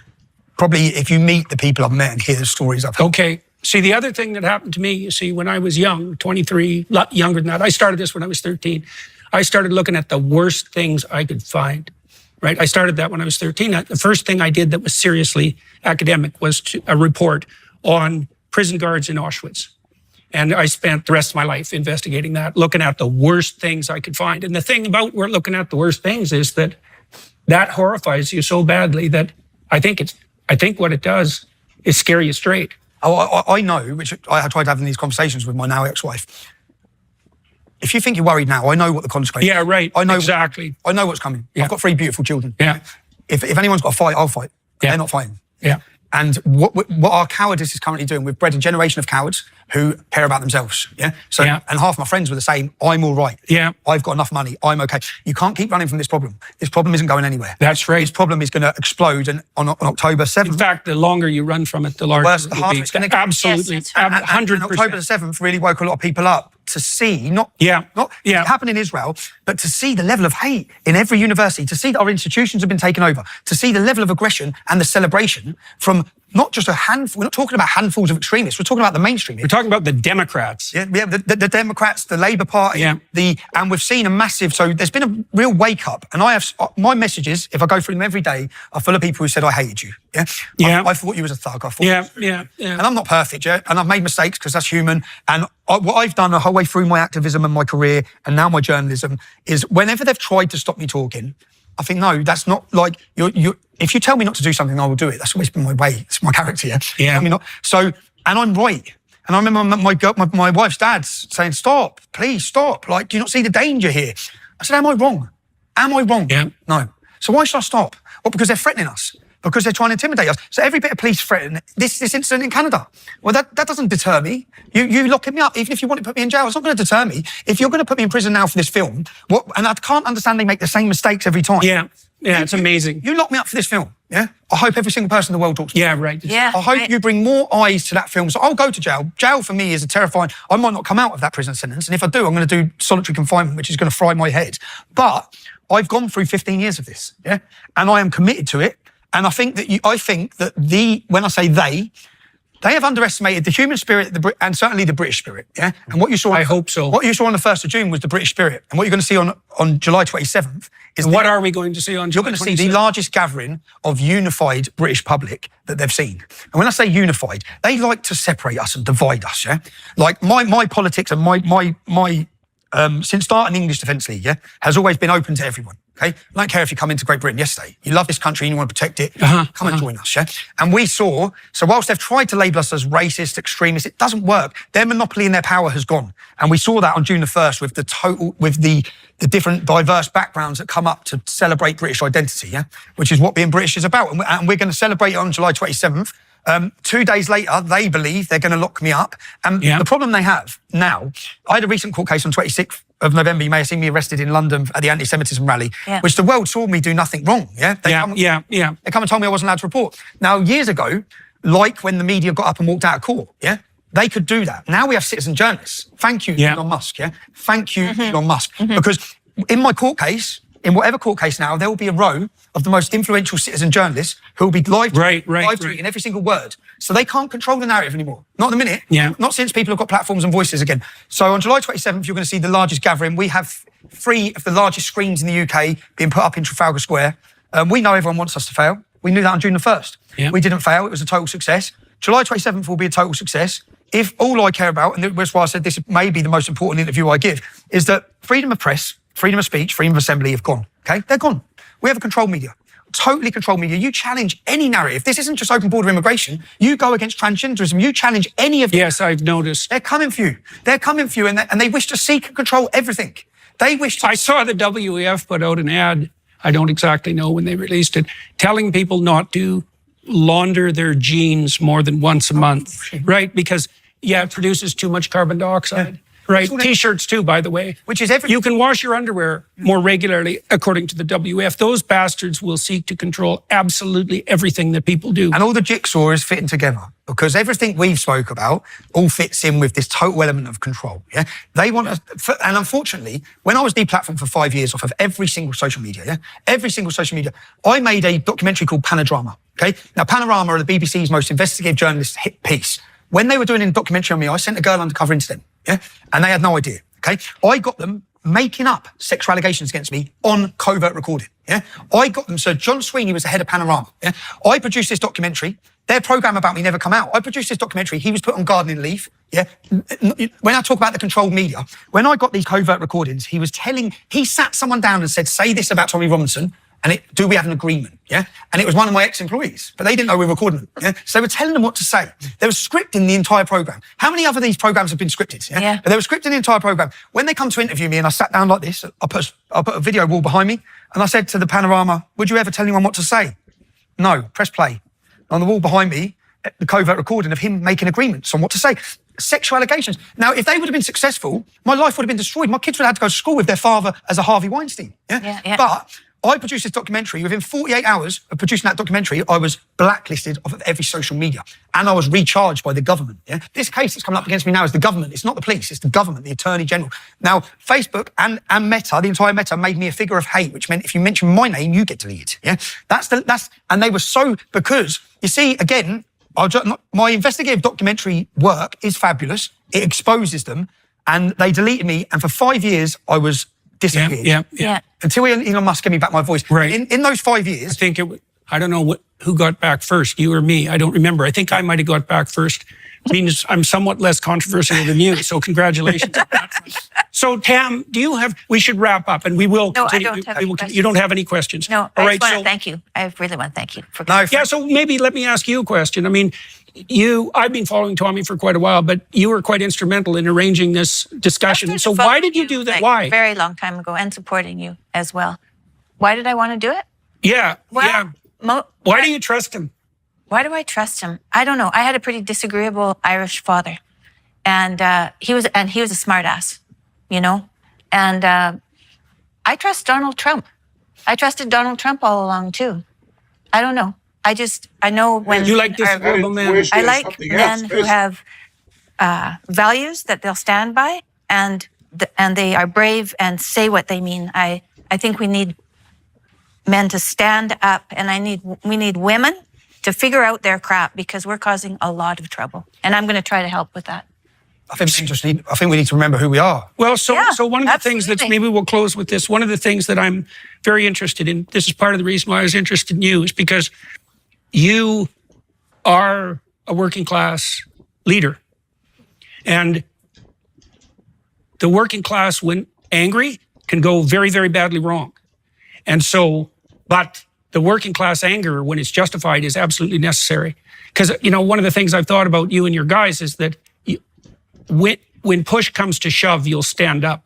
Speaker 1: probably if you meet the people I've met and hear the stories I've heard.
Speaker 3: Okay. See, the other thing that happened to me, you see, when I was young, 23, younger than that, I started this when I was 13. I started looking at the worst things I could find, right? I started that when I was 13. The first thing I did that was seriously academic was a report on prison guards in Auschwitz. And I spent the rest of my life investigating that, looking at the worst things I could find. And the thing about looking at the worst things is that horrifies you so badly that I think what it does is scare you straight.
Speaker 1: Oh, I know, which I tried having these conversations with my now ex-wife. If you think you're worried now, I know what the consequences.
Speaker 3: Yeah, right.
Speaker 1: I know
Speaker 3: exactly.
Speaker 1: I know what's coming.
Speaker 3: Yeah.
Speaker 1: I've got 3 beautiful children.
Speaker 3: Yeah.
Speaker 1: If anyone's got to fight, I'll fight.
Speaker 3: Yeah.
Speaker 1: They're not fighting.
Speaker 3: Yeah.
Speaker 1: And what our cowardice is currently doing, we've bred a generation of cowards who care about themselves. Yeah. So, and half my friends were the same. I'm all right.
Speaker 3: Yeah.
Speaker 1: I've got enough money. I'm okay. You can't keep running from this problem. This problem isn't going anywhere.
Speaker 3: That's right.
Speaker 1: This problem is going to explode on October 7th.
Speaker 3: In fact, the longer you run from it, the larger
Speaker 1: the harder it's going to get.
Speaker 3: Absolutely.
Speaker 2: Yes, that's right.
Speaker 3: 100%.
Speaker 1: And October the 7th really woke a lot of people up to see, not it happened in Israel, but to see the level of hate in every university, to see that our institutions have been taken over, to see the level of aggression and the celebration from not just a handful. We're not talking about handfuls of extremists. We're talking about the mainstream.
Speaker 3: We're talking about the Democrats.
Speaker 1: Yeah, the Democrats, the Labour Party, and we've seen a massive. So there's been a real wake up, and I have my messages. If I go through them every day, are full of people who said I hated you. Yeah, I thought you was a thug. I thought, and I'm not perfect, and I've made mistakes because that's human. And what I've done the whole way through my activism and my career, and now my journalism, is whenever they've tried to stop me talking, I think, no, that's not like you. If you tell me not to do something, I will do it. That's always been my way. It's my character. Yeah. I mean, and I'm right. And I remember my wife's dad saying, "Stop, please stop. Like, do you not see the danger here?" I said, "Am I wrong? Am I wrong?"
Speaker 3: Yeah.
Speaker 1: No. So why should I stop? Well, because they're threatening us. Because they're trying to intimidate us. So every bit of police threaten this incident in Canada. Well, that doesn't deter me. You locking me up, even if you want to put me in jail, it's not going to deter me. If you're going to put me in prison now for this film, and I can't understand they make the same mistakes every time.
Speaker 3: Yeah, it's amazing.
Speaker 1: You lock me up for this film, yeah? I hope every single person in the world talks to me.
Speaker 3: Yeah, right.
Speaker 2: Yeah.
Speaker 1: I hope you bring more eyes to that film. So I'll go to jail. Jail for me is a terrifying... I might not come out of that prison sentence. And if I do, I'm going to do solitary confinement, which is going to fry my head. But I've gone through 15 years of this, yeah? And I am committed to it. And I think that when I say they have underestimated the human spirit and certainly the British spirit. Yeah. And what you saw,
Speaker 3: I hope so.
Speaker 1: What you saw on the 1st of June was the British spirit, and what you're going to see on July 27th is
Speaker 3: what are we going to see on July 27th?
Speaker 1: You're going to see the largest gathering of unified British public that they've seen. And when I say unified, they like to separate us and divide us. Yeah. Like my politics and my since starting English Defence League, has always been open to everyone. Okay, I don't care if you come into Great Britain yesterday. You love this country and you want to protect it. Come and join us, yeah. And we saw. So whilst they've tried to label us as racist, extremist, it doesn't work. Their monopoly and their power has gone. And we saw that on June the 1st with the different diverse backgrounds that come up to celebrate British identity, yeah, which is what being British is about. And we're going to celebrate it on July 27th. 2 days later, they believe they're going to lock me up. And the problem they have now, I had a recent court case on 26th of November. You may have seen me arrested in London at the anti-Semitism rally, which the world saw me do nothing wrong. They come and told me I wasn't allowed to report. Now, years ago, like when the media got up and walked out of court, they could do that. Now we have citizen journalists. Thank you, Elon Musk. Thank you, Elon Musk. Because in my court case, in whatever court case now, there will be a row of the most influential citizen journalists who will be live tweeting every single word. So they can't control the narrative anymore. Not in a minute. Not since people have got platforms and voices again. So on July 27th, you're going to see the largest gathering. We have 3 of the largest screens in the UK being put up in Trafalgar Square. We know everyone wants us to fail. We knew that on June the 1st. We didn't fail. It was a total success. July 27th will be a total success. If all I care about, and that's why I said this may be the most important interview I give, is that freedom of press, freedom of speech, freedom of assembly have gone, okay? They're gone. We have a controlled media, totally controlled media. You challenge any narrative. This isn't just open border immigration. You go against transgenderism. You challenge any of them.
Speaker 3: Yes, I've noticed.
Speaker 1: They're coming for you. They're coming for you, and they wish to seek and control everything. They wish to...
Speaker 3: I saw the WEF put out an ad, I don't exactly know when they released it, telling people not to launder their jeans more than once a month, right? Because, it produces too much carbon dioxide. Right, T-shirts too, by the way.
Speaker 1: Which is everything.
Speaker 3: You can wash your underwear more regularly, according to the WF. Those bastards will seek to control absolutely everything that people do.
Speaker 1: And all the jigsaw is fitting together because everything we've spoke about all fits in with this total element of control. They want us, and unfortunately, when I was deplatformed for 5 years off of every single social media, every single social media, I made a documentary called Panorama. Okay, now Panorama are the BBC's most investigative journalist hit piece. When they were doing a documentary on me, I sent a girl undercover into them. And they had no idea, okay? I got them making up sexual allegations against me on covert recording, I got them, so John Sweeney was the head of Panorama, I produced this documentary. Their program about me never come out. I produced this documentary. He was put on gardening leave, When I talk about the controlled media, when I got these covert recordings, he sat someone down and said, say this about Tommy Robinson, and do we have an agreement, And it was one of my ex-employees, but they didn't know we were recording them, So they were telling them what to say. They were scripting the entire program. How many other these programs have been scripted, But they were scripting the entire program. When they come to interview me and I sat down like this, I put a video wall behind me and I said to the Panorama, would you ever tell anyone what to say? No, press play. On the wall behind me, the covert recording of him making agreements on what to say. Sexual allegations. Now, if they would have been successful, my life would have been destroyed. My kids would have had to go to school with their father as a Harvey Weinstein, But I produced this documentary. Within 48 hours of producing that documentary, I was blacklisted off of every social media and I was recharged by the government. This case that's coming up against me now is the government. It's not the police, it's the government, the Attorney General. Now, Facebook and Meta, the entire Meta, made me a figure of hate, which meant if you mention my name, you get deleted. And they were so, because, you see, again, my investigative documentary work is fabulous. It exposes them and they deleted me. And for 5 years, I was disappeared. Until Elon Musk gave me back my voice.
Speaker 3: Right.
Speaker 1: In those 5 years.
Speaker 3: I think I don't know who got back first, you or me. I don't remember. I think I might have got back first. Means I'm somewhat less controversial than you, so congratulations on that. So, Tam, we should wrap up and we will continue.
Speaker 2: I don't have any questions.
Speaker 3: You don't have any questions?
Speaker 2: No, I just want to thank you. I really want to thank you.
Speaker 3: So maybe let me ask you a question. I mean, I've been following Tommy for quite a while, but you were quite instrumental in arranging this discussion. So why did you do that? Why?
Speaker 2: A very long time ago, and supporting you as well. Why did I want to do it?
Speaker 3: Why do you trust him?
Speaker 2: Why do I trust him? I don't know. I had a pretty disagreeable Irish father, and he was a smart ass, And I trust Donald Trump. I trusted Donald Trump all along too. I don't know. I know when
Speaker 3: you like disagreeable men.
Speaker 2: I like men who have values that they'll stand by, and they are brave and say what they mean. I think we need men to stand up, and we need women to figure out their crap because we're causing a lot of trouble. And I'm going to try to help with that.
Speaker 1: I think we need to remember who we are.
Speaker 3: Well, so one of the things that maybe we'll close with this. One of the things that I'm very interested in, this is part of the reason why I was interested in you, is because you are a working class leader. And the working class, when angry, can go very, very badly wrong. And so, but the working class anger, when it's justified, is absolutely necessary. Because, one of the things I've thought about you and your guys is that when push comes to shove, you'll stand up.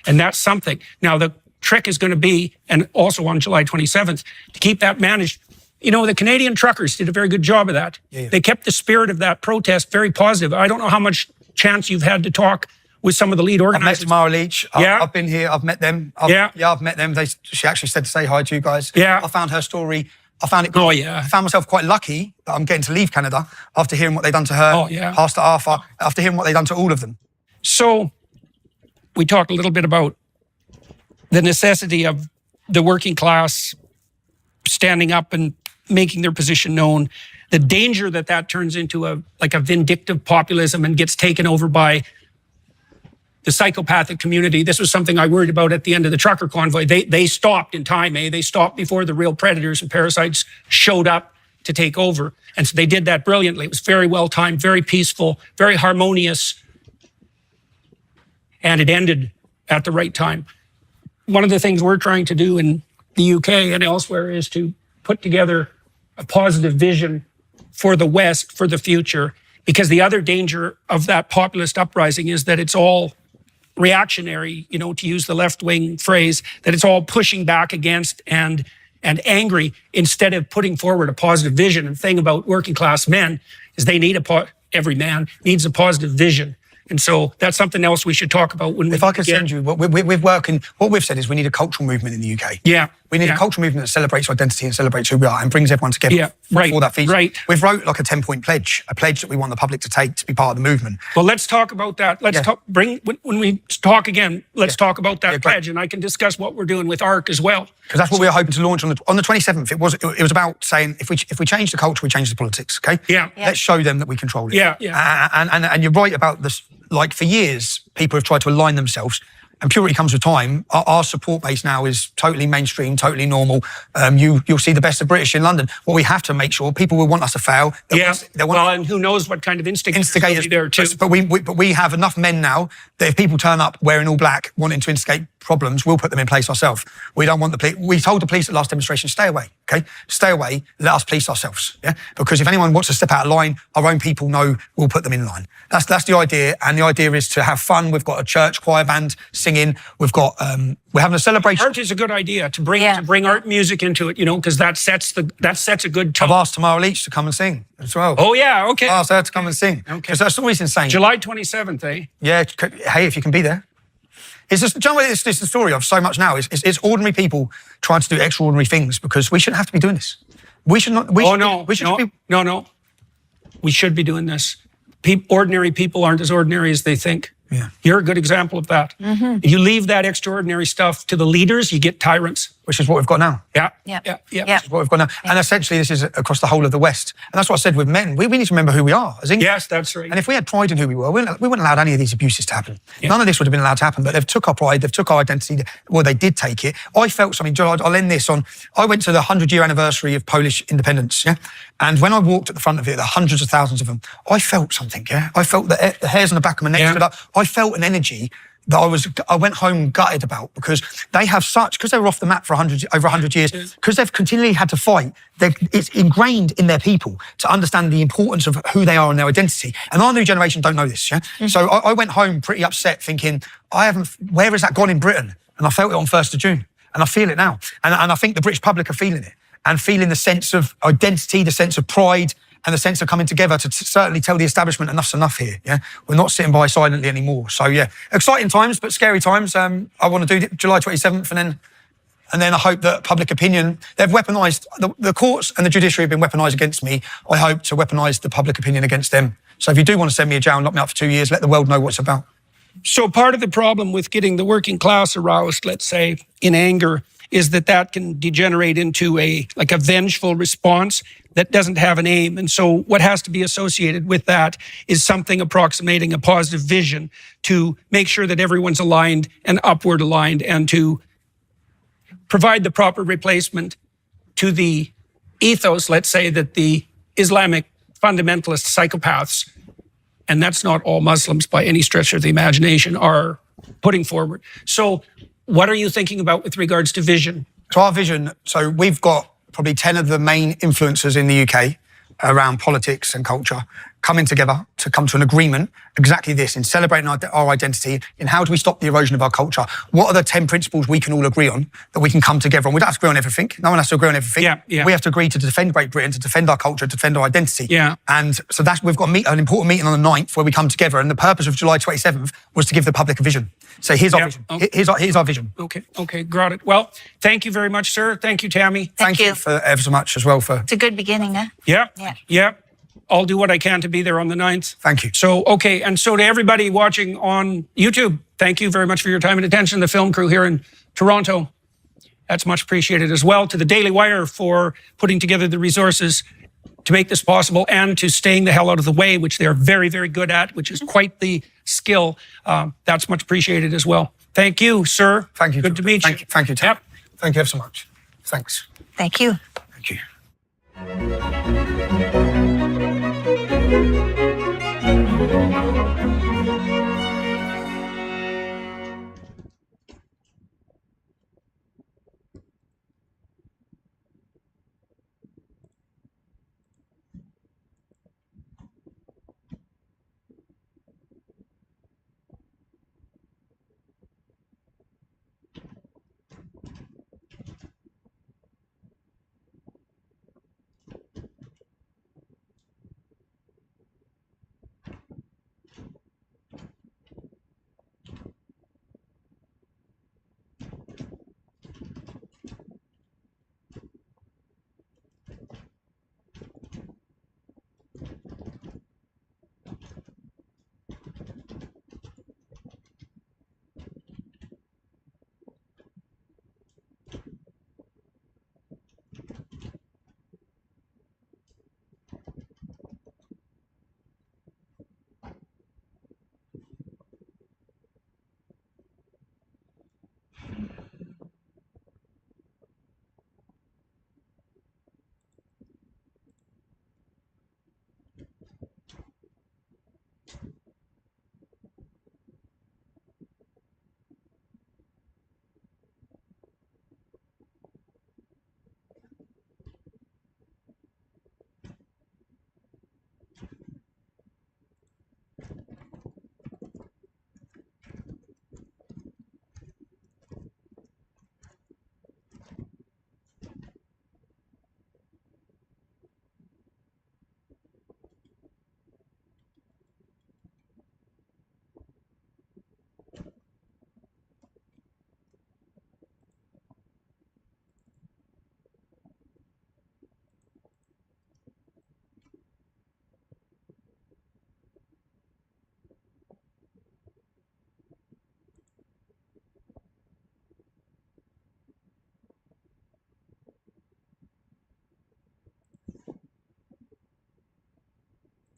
Speaker 3: And that's something. Now, the trick is going to be, and also on July 27th, to keep that managed. the Canadian truckers did a very good job of that.
Speaker 1: Yeah.
Speaker 3: They kept the spirit of that protest very positive. I don't know how much chance you've had to talk with some of the lead
Speaker 1: I've met
Speaker 3: organizers.
Speaker 1: Tamara Leach. I've been here. I've met them. I've met them. She actually said to say hi to you guys.
Speaker 3: Yeah.
Speaker 1: I found her story. I found it.
Speaker 3: Oh, yeah.
Speaker 1: I found myself quite lucky that I'm getting to leave Canada after hearing what they've done to her.
Speaker 3: Oh, yeah.
Speaker 1: Pastor Arthur. After hearing what they've done to all of them.
Speaker 3: So we talked a little bit about the necessity of the working class standing up and making their position known, the danger that turns into a vindictive populism and gets taken over by the psychopathic community. This was something I worried about at the end of the trucker convoy. They stopped in time, They stopped before the real predators and parasites showed up to take over. And so they did that brilliantly. It was very well timed, very peaceful, very harmonious. And it ended at the right time. One of the things we're trying to do in the UK and elsewhere is to put together a positive vision for the West, for the future, because the other danger of that populist uprising is that it's all reactionary, to use the left-wing phrase, that it's all pushing back against and angry instead of putting forward a positive vision. And the thing about working class men is they need every man needs a positive vision. And so that's something else we should talk about when we
Speaker 1: If I could send you, what we've said is we need a cultural movement in the UK.
Speaker 3: Yeah.
Speaker 1: We need a cultural movement that celebrates identity and celebrates who we are and brings everyone together for that feature.
Speaker 3: Right.
Speaker 1: We've wrote like a 10-point pledge, a pledge that we want the public to take to be part of the movement.
Speaker 3: Well, let's talk about that. Let's talk, when we talk again, let's talk about that
Speaker 1: great.
Speaker 3: pledge, and I can discuss what we're doing with ARC as well.
Speaker 1: Because that's what we were hoping to launch on the 27th. It was about saying if we change the culture, we change the politics. Okay.
Speaker 3: Yeah.
Speaker 1: Let's show them that we control it.
Speaker 3: Yeah.
Speaker 1: And you're right about this. Like for years, people have tried to align themselves. And purity comes with time. Our support base now is totally mainstream, totally normal. You'll see the best of British in London. What we have to make sure, people will want us to fail.
Speaker 3: And who knows what kind of instigators will be there too.
Speaker 1: But we have enough men now that if people turn up wearing all black, wanting to instigate problems, we'll put them in place ourselves. We don't want the police. We told the police at last demonstration, stay away, okay? Stay away, let us police ourselves, yeah? Because if anyone wants to step out of line, our own people know we'll put them in line. That's the idea, and the idea is to have fun. We've got a church choir band singing. We've got, we're having a celebration.
Speaker 3: Art is a good idea, to bring art music into it, because that sets a good tone.
Speaker 1: I've asked Tamara Leach to come and sing as well.
Speaker 3: Oh yeah, okay.
Speaker 1: I've asked her to come and sing.
Speaker 3: Okay.
Speaker 1: Because that's always insane.
Speaker 3: July 27th, eh?
Speaker 1: Yeah, hey, if you can be there. It's just, do you know what it's the story of so much now? It's ordinary people trying to do extraordinary things because we shouldn't have to be doing this. We should not.
Speaker 3: No. We should be doing this. Ordinary people aren't as ordinary as they think.
Speaker 1: Yeah.
Speaker 3: You're a good example of that. Mm-hmm. You leave that extraordinary stuff to the leaders, you get tyrants.
Speaker 1: Which is what we've got now.
Speaker 3: Yeah.
Speaker 1: Which is what we've got now. Yeah. And essentially this is across the whole of the West. And that's what I said with men. We need to remember who we are as England.
Speaker 3: Yes, that's right.
Speaker 1: And if we had pride in who we were, we wouldn't allow any of these abuses to happen. Yeah. None of this would have been allowed to happen, but they've took our pride, they've took our identity. Well, they did take it. I felt something, I'll end this on, I went to the 100-year anniversary of Polish independence, yeah? And when I walked at the front of it, the hundreds of thousands of them, I felt something, yeah? I felt the hairs on the back of my neck stood up. I felt an energy that I went home gutted about because they have because they were off the map for over 100 years, because they've continually had to fight, it's ingrained in their people to understand the importance of who they are and their identity. And our new generation don't know this, yeah? Mm-hmm. So I went home pretty upset thinking, where has that gone in Britain? And I felt it on 1st of June. And I feel it now. And I think the British public are feeling it and feeling the sense of identity, the sense of pride, and the sense of coming together to certainly tell the establishment enough's enough here, yeah? We're not sitting by silently anymore. So, yeah, exciting times, but scary times. I want to do July 27th, and then I hope that public opinion, they've weaponised, the courts and the judiciary have been weaponised against me. I hope to weaponise the public opinion against them. So if you do want to send me a jail and lock me up for 2 years, let the world know what it's about.
Speaker 3: So part of the problem with getting the working class aroused, let's say, in anger, is that can degenerate into a vengeful response that doesn't have an aim. And so what has to be associated with that is something approximating a positive vision to make sure that everyone's aligned and upward aligned and to provide the proper replacement to the ethos, let's say, that the Islamic fundamentalist psychopaths, and that's not all Muslims by any stretch of the imagination, are putting forward. So what are you thinking about with regards to vision?
Speaker 1: So our vision, so we've got probably 10 of the main influencers in the UK around politics and culture coming together to come to an agreement, exactly this, in celebrating our identity, in how do we stop the erosion of our culture? What are the 10 principles we can all agree on that we can come together on? We don't have to agree on everything. No one has to agree on everything.
Speaker 3: Yeah.
Speaker 1: We have to agree to defend Great Britain, to defend our culture, to defend our identity.
Speaker 3: Yeah.
Speaker 1: And so we've got an important meeting on the 9th where we come together, and the purpose of July 27th was to give the public a vision. So here's our vision.
Speaker 3: Okay.
Speaker 1: Here's our vision.
Speaker 3: Okay, got it. Well, thank you very much, sir. Thank you, Tammy.
Speaker 1: Thank you for ever so much as well for...
Speaker 2: It's a good beginning, huh?
Speaker 3: Yeah. I'll do what I can to be there on the 9th.
Speaker 1: Thank you.
Speaker 3: So, okay, and so to everybody watching on YouTube, thank you very much for your time and attention. The film crew here in Toronto, that's much appreciated as well. To the Daily Wire for putting together the resources to make this possible, and to staying the hell out of the way, which they're very, very good at, which is quite the skill. That's much appreciated as well. Thank you, sir.
Speaker 1: Thank you.
Speaker 3: Good to meet you.
Speaker 1: Thank you, Tim.
Speaker 3: Yep.
Speaker 1: Thank you ever so much. Thanks.
Speaker 2: Thank you.
Speaker 1: Thank you.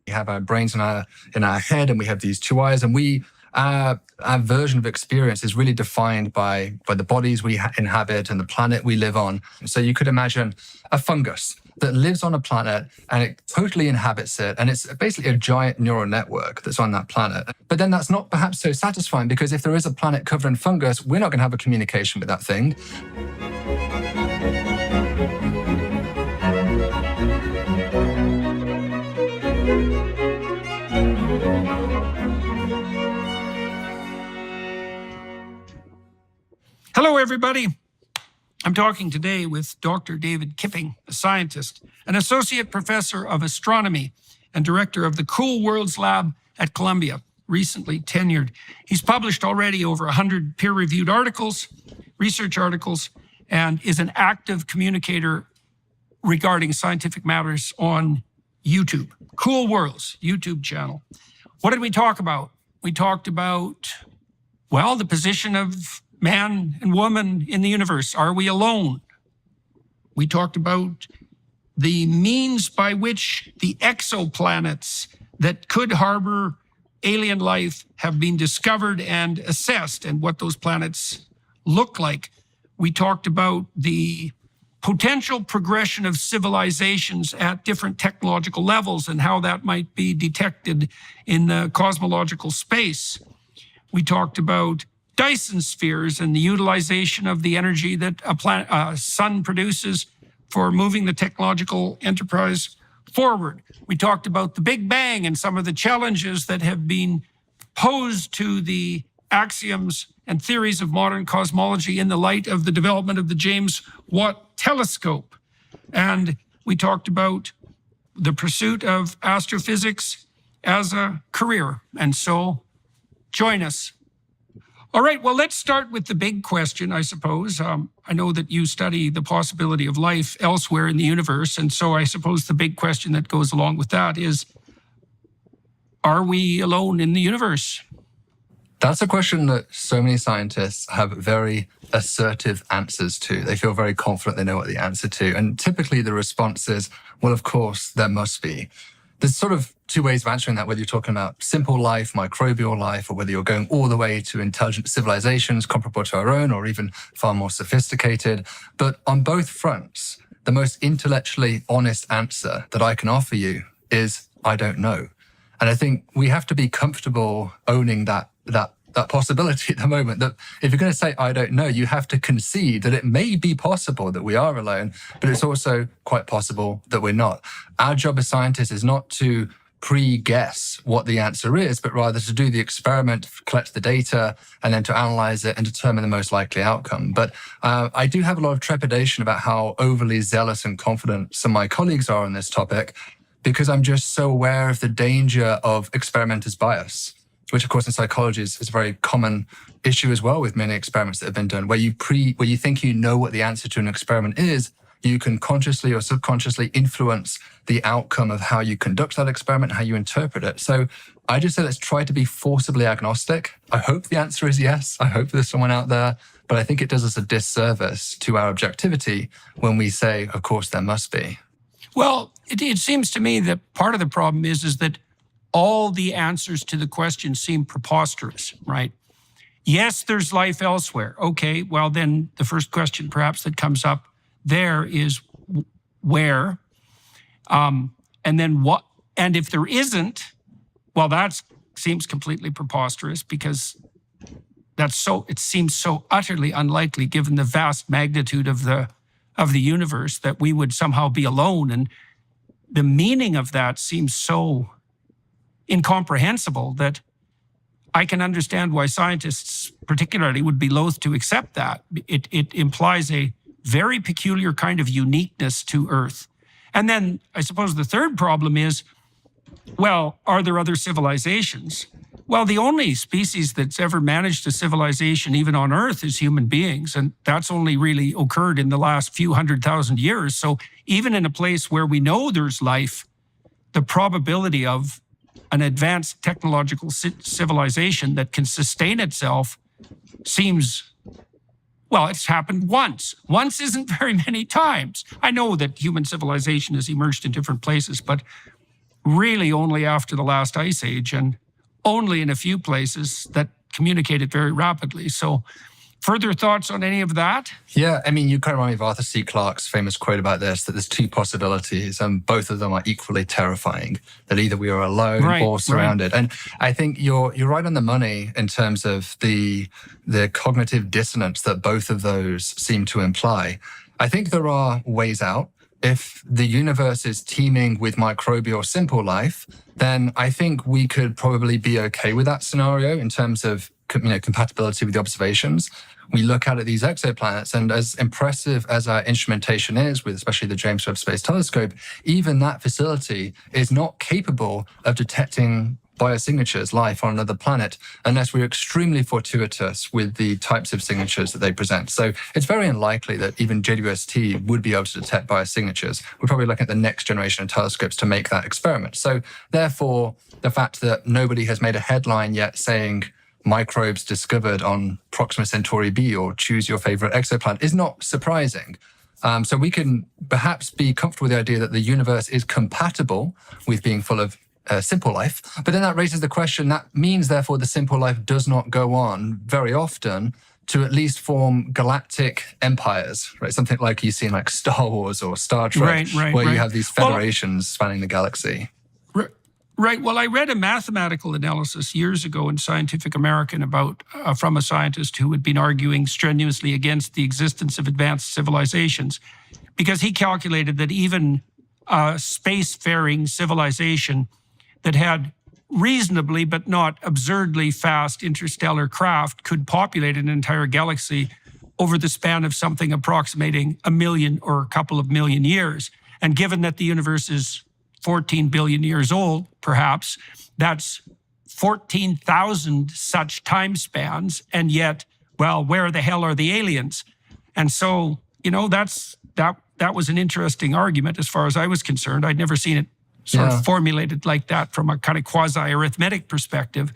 Speaker 5: We have our brains in our head, and we have these two eyes, and our version of experience is really defined by the bodies we inhabit and the planet we live on. So you could imagine a fungus that lives on a planet and it totally inhabits it, and it's basically a giant neural network that's on that planet. But then that's not perhaps so satisfying, because if there is a planet covered in fungus, we're not going to have a communication with that thing.
Speaker 3: Hello, everybody. I'm talking today with Dr. David Kipping, a scientist, an associate professor of astronomy and director of the Cool Worlds Lab at Columbia, recently tenured. He's published already over 100 peer-reviewed articles, research articles, and is an active communicator regarding scientific matters on YouTube. Cool Worlds YouTube channel. What did we talk about? We talked about, well, the position of man and woman in the universe. Are we alone? We talked about the means by which the exoplanets that could harbor alien life have been discovered and assessed, and what those planets look like. We talked about the potential progression of civilizations at different technological levels and how that might be detected in the cosmological space. We talked about Dyson spheres and the utilization of the energy that a sun produces for moving the technological enterprise forward. We talked about the Big Bang and some of the challenges that have been posed to the axioms and theories of modern cosmology in the light of the development of the James Watt telescope. And we talked about the pursuit of astrophysics as a career. And so join us. All right, well, let's start with the big question, I suppose. I know that you study the possibility of life elsewhere in the universe. And so I suppose the big question that goes along with that is, are we alone in the universe?
Speaker 5: That's a question that so many scientists have very assertive answers to. They feel very confident they know what the answer to. And typically the response is, well, of course, there must be. There's sort of two ways of answering that, whether you're talking about simple life, microbial life, or whether you're going all the way to intelligent civilizations comparable to our own, or even far more sophisticated. But on both fronts, the most intellectually honest answer that I can offer you is, I don't know. And I think we have to be comfortable owning that possibility at the moment, that if you're going to say, I don't know, you have to concede that it may be possible that we are alone, but it's also quite possible that we're not. Our job as scientists is not to pre-guess what the answer is, but rather to do the experiment, collect the data, and then to analyze it and determine the most likely outcome. But I do have a lot of trepidation about how overly zealous and confident some of my colleagues are on this topic, because I'm just so aware of the danger of experimenter's bias, which of course in psychology is a very common issue as well with many experiments that have been done, where you think you know what the answer to an experiment is, you can consciously or subconsciously influence the outcome of how you conduct that experiment, how you interpret it. So I just say let's try to be forcibly agnostic. I hope the answer is yes. I hope there's someone out there, but I think it does us a disservice to our objectivity when we say, of course, there must be.
Speaker 3: Well, it seems to me that part of the problem is that all the answers to the question seem preposterous, right? Yes, there's life elsewhere. Okay, well then the first question perhaps that comes up there is where? And then what? And if there isn't, well, that seems completely preposterous, because it seems so utterly unlikely given the vast magnitude of the universe that we would somehow be alone. And the meaning of that seems so incomprehensible that I can understand why scientists particularly would be loath to accept that. It implies a very peculiar kind of uniqueness to Earth. And then I suppose the third problem is, well, are there other civilizations? Well, the only species that's ever managed a civilization, even on Earth, is human beings. And that's only really occurred in the last few 100,000 years. So even in a place where we know there's life, the probability of an advanced technological civilization that can sustain itself seems, well, it's happened once. Once isn't very many times. I know that human civilization has emerged in different places, but really only after the last ice age, and only in a few places that communicated very rapidly. So further thoughts on any of that?
Speaker 5: Yeah, I mean, you kind of remind me of Arthur C. Clarke's famous quote about this, that there's two possibilities and both of them are equally terrifying, that either we are alone or surrounded. Right. And I think you're right on the money in terms of the cognitive dissonance that both of those seem to imply. I think there are ways out. If the universe is teeming with microbial simple life, then I think we could probably be okay with that scenario in terms of compatibility with the observations. We look out at these exoplanets, and as impressive as our instrumentation is, with especially the James Webb Space Telescope, even that facility is not capable of detecting biosignatures, life on another planet, unless we're extremely fortuitous with the types of signatures that they present. So it's very unlikely that even JWST would be able to detect biosignatures. We're probably looking at the next generation of telescopes to make that experiment. So therefore, the fact that nobody has made a headline yet saying microbes discovered on Proxima Centauri B or choose your favorite exoplanet is not surprising. So we can perhaps be comfortable with the idea that the universe is compatible with being full of simple life. But then that raises the question, that means therefore the simple life does not go on very often to at least form galactic empires, right? Something like you see in like Star Wars or Star Trek, where you have these federations spanning the galaxy.
Speaker 3: Right. Well, I read a mathematical analysis years ago in Scientific American about from a scientist who had been arguing strenuously against the existence of advanced civilizations, because he calculated that even spacefaring civilization that had reasonably but not absurdly fast interstellar craft could populate an entire galaxy over the span of something approximating 1 million or a couple of million years. And given that the universe is 14 billion years old, perhaps, that's 14,000 such time spans. And yet, well, where the hell are the aliens? And so, that was an interesting argument as far as I was concerned. I'd never seen it sort of formulated like that from a kind of quasi-arithmetic perspective.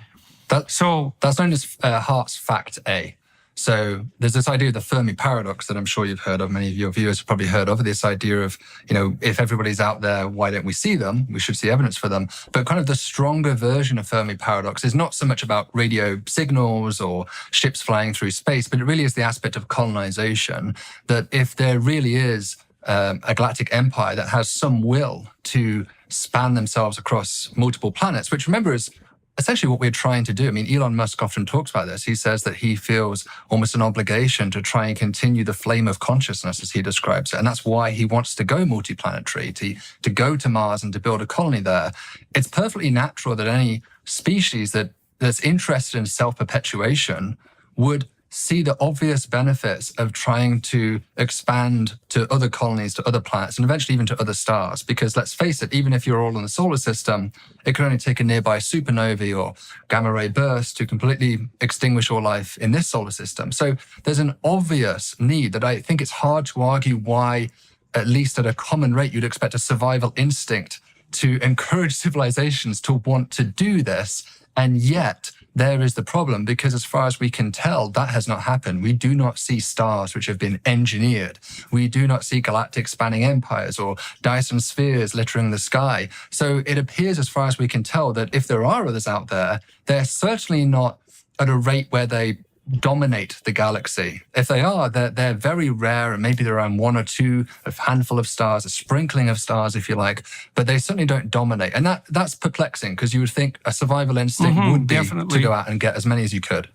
Speaker 5: That's known as Hart's Fact A. So there's this idea of the Fermi paradox that I'm sure you've heard of. Many of your viewers have probably heard of. This idea of, if everybody's out there, why don't we see them? We should see evidence for them. But kind of the stronger version of Fermi paradox is not so much about radio signals or ships flying through space, but it really is the aspect of colonization, that if there really is a galactic empire that has some will to span themselves across multiple planets, which remember is essentially what we're trying to do. I mean, Elon Musk often talks about this. He says that he feels almost an obligation to try and continue the flame of consciousness, as he describes it. And that's why he wants to go multiplanetary, to go to Mars and to build a colony there. It's perfectly natural that any species that's interested in self-perpetuation would see the obvious benefits of trying to expand to other colonies, to other planets, and eventually even to other stars. Because let's face it, even if you're all in the solar system, it could only take a nearby supernovae or gamma ray burst to completely extinguish all life in this solar system. So there's an obvious need that I think it's hard to argue why, at least at a common rate, you'd expect a survival instinct to encourage civilizations to want to do this. And yet, there is the problem, because as far as we can tell, that has not happened. We do not see stars which have been engineered. We do not see galactic spanning empires or Dyson spheres littering the sky. So it appears, as far as we can tell, that if there are others out there, they're certainly not at a rate where they dominate the galaxy. If they are, they're very rare, and maybe there are one or two, a handful of stars, a sprinkling of stars, if you like, but they certainly don't dominate. And that's perplexing, because you would think a survival instinct would be to go out and get as many as you could.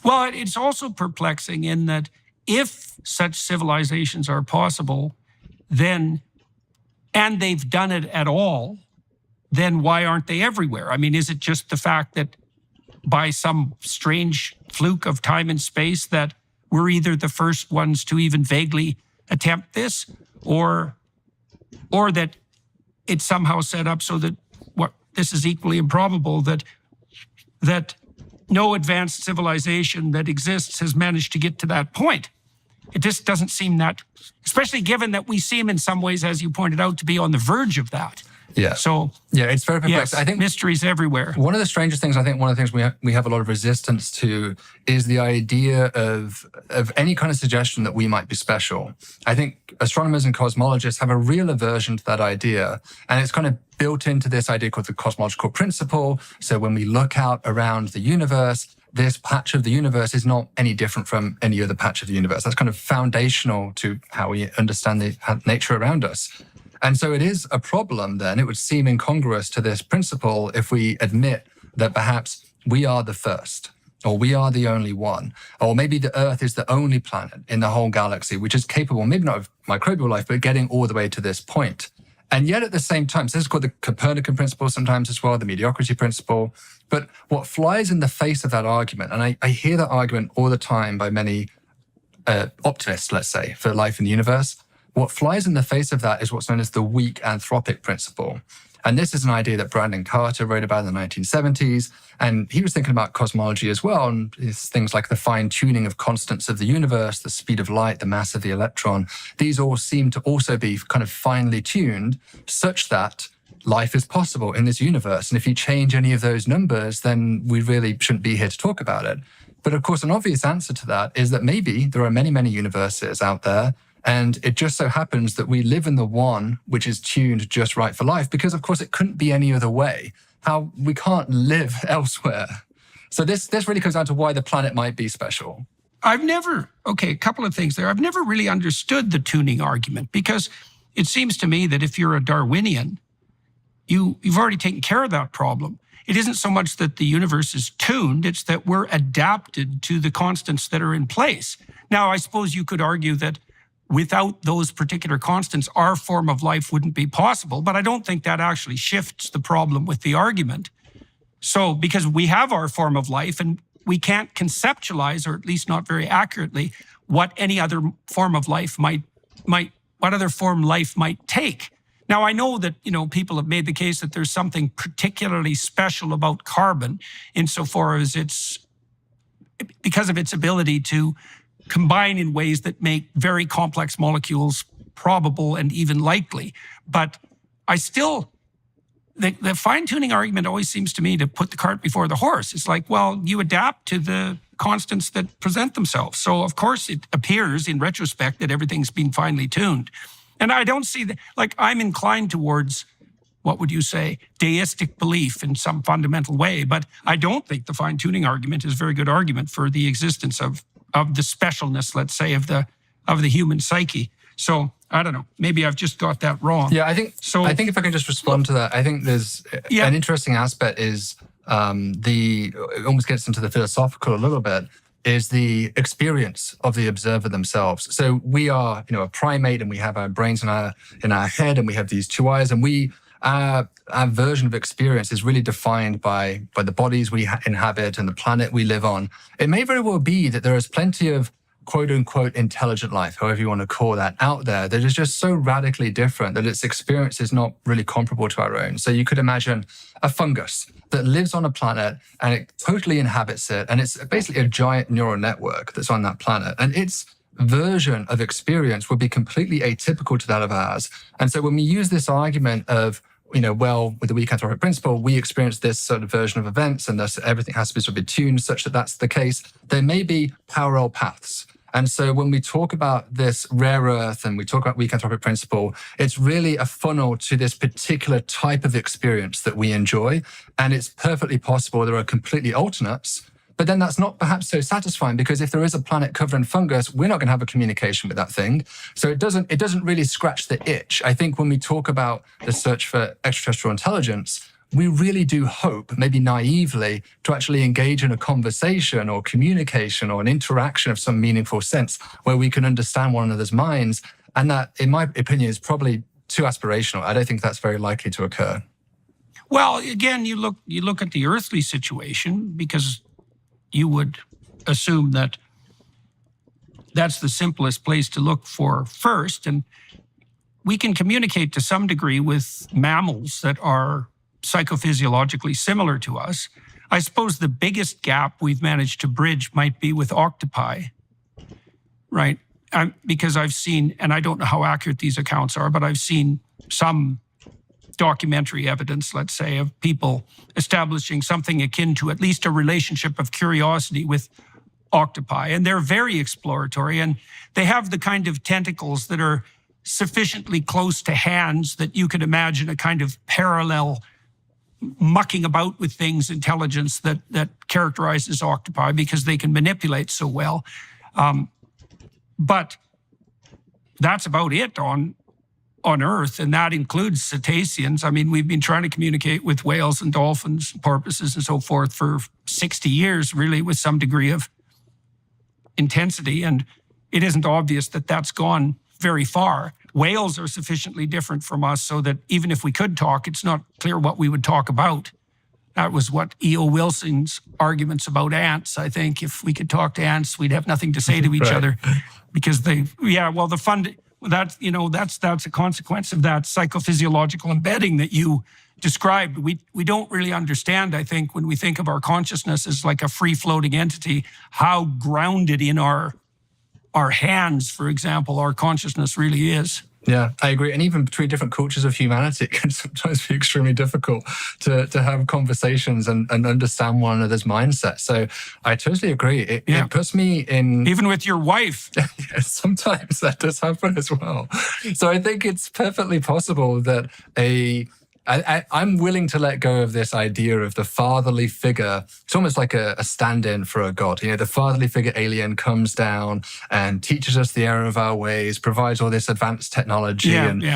Speaker 3: Well, it's also perplexing in that if such civilizations are possible, then, and they've done it at all, then why aren't they everywhere? I mean, is it just the fact that by some strange fluke of time and space that we're either the first ones to even vaguely attempt this, or that it's somehow set up so that this is equally improbable, that no advanced civilization that exists has managed to get to that point. It just doesn't seem that, especially given that we seem in some ways, as you pointed out, to be on the verge of that.
Speaker 5: Yeah.
Speaker 3: So
Speaker 5: it's very perplexing.
Speaker 3: Yes, I think mysteries everywhere.
Speaker 5: One of the strangest things, I think one of the things we have a lot of resistance to is the idea of any kind of suggestion that we might be special. I think astronomers and cosmologists have a real aversion to that idea, and it's kind of built into this idea called the cosmological principle. So when we look out around the universe, this patch of the universe is not any different from any other patch of the universe. That's kind of foundational to how we understand the nature around us. And so it is a problem then. It would seem incongruous to this principle if we admit that perhaps we are the first, or we are the only one, or maybe the Earth is the only planet in the whole galaxy which is capable, maybe not of microbial life, but getting all the way to this point. And yet at the same time, so this is called the Copernican principle sometimes as well, the mediocrity principle. But what flies in the face of that argument, and I hear that argument all the time by many optimists, let's say, for life in the universe, what flies in the face of that is what's known as the weak anthropic principle. And this is an idea that Brandon Carter wrote about in the 1970s. And he was thinking about cosmology as well. And it's things like the fine tuning of constants of the universe, the speed of light, the mass of the electron. These all seem to also be kind of finely tuned such that life is possible in this universe. And if you change any of those numbers, then we really shouldn't be here to talk about it. But of course, an obvious answer to that is that maybe there are many, many universes out there. And it just so happens that we live in the one which is tuned just right for life, because of course it couldn't be any other way. How we can't live elsewhere. So this really comes down to why the planet might be special.
Speaker 3: A couple of things there. I've never really understood the tuning argument, because it seems to me that if you're a Darwinian, you've already taken care of that problem. It isn't so much that the universe is tuned, it's that we're adapted to the constants that are in place. Now, I suppose you could argue that without those particular constants, our form of life wouldn't be possible. But I don't think that actually shifts the problem with the argument. So, because we have our form of life and we can't conceptualize, or at least not very accurately, what any other form of life what other form life might take. Now, I know that, people have made the case that there's something particularly special about carbon insofar as because of its ability to combine in ways that make very complex molecules probable and even likely. But I still, the fine-tuning argument always seems to me to put the cart before the horse. It's like, well, you adapt to the constants that present themselves. So, of course, it appears in retrospect that everything's been finely tuned. And I don't see that, I'm inclined towards, what would you say, deistic belief in some fundamental way. But I don't think the fine-tuning argument is a very good argument for the existence of the specialness, let's say, of the human psyche. So I don't know. Maybe I've just got that wrong.
Speaker 5: Yeah, I think if I can just respond to that, I think there's an interesting aspect is it almost gets into the philosophical a little bit, is the experience of the observer themselves. So we are, a primate, and we have our brains in our head, and we have these two eyes, and our version of experience is really defined by the bodies we inhabit and the planet we live on. It may very well be that there is plenty of quote unquote intelligent life, however you want to call that, out there that is just so radically different that its experience is not really comparable to our own. So you could imagine a fungus that lives on a planet and it totally inhabits it. And it's basically a giant neural network that's on that planet. And its version of experience would be completely atypical to that of ours. And so when we use this argument of, with the weak anthropic principle, we experience this sort of version of events and thus everything has to be sort of tuned such that that's the case, there may be parallel paths. And so when we talk about this rare earth and we talk about weak anthropic principle, it's really a funnel to this particular type of experience that we enjoy. And it's perfectly possible there are completely alternates, but then that's not perhaps so satisfying, because if there is a planet covered in fungus, we're not going to have a communication with that thing. So it doesn't really scratch the itch. I think when we talk about the search for extraterrestrial intelligence, we really do hope, maybe naively, to actually engage in a conversation or communication or an interaction of some meaningful sense where we can understand one another's minds. And that, in my opinion, is probably too aspirational. I don't think that's very likely to occur.
Speaker 3: Well, again, you look at the earthly situation, because you would assume that that's the simplest place to look for first. And we can communicate to some degree with mammals that are psychophysiologically similar to us. I suppose the biggest gap we've managed to bridge might be with octopi, right? Because I've seen, and I don't know how accurate these accounts are, but I've seen some documentary evidence, let's say, of people establishing something akin to at least a relationship of curiosity with octopi. And they're very exploratory, and they have the kind of tentacles that are sufficiently close to hands that you could imagine a kind of parallel mucking about with things intelligence that characterizes octopi, because they can manipulate so well. But that's about it on Earth, and that includes cetaceans. I mean, we've been trying to communicate with whales and dolphins, porpoises and so forth for 60 years, really, with some degree of intensity, and it isn't obvious that that's gone very far. Whales are sufficiently different from us so that even if we could talk, it's not clear what we would talk about. That was what E.O. Wilson's arguments about ants. I think if we could talk to ants, we'd have nothing to say to each other, because that's a consequence of that psychophysiological embedding that you described. We don't really understand, I think, when we think of our consciousness as like a free-floating entity, how grounded in our hands, for example, our consciousness really is.
Speaker 5: Yeah, I agree. And even between different cultures of humanity, it can sometimes be extremely difficult to have conversations and understand one another's mindset. So I totally agree. It puts me in...
Speaker 3: Even with your wife.
Speaker 5: Yeah, sometimes that does happen as well. So I think it's perfectly possible that I'm willing to let go of this idea of the fatherly figure. It's almost like a stand-in for a god. The fatherly figure alien comes down and teaches us the error of our ways, provides all this advanced technology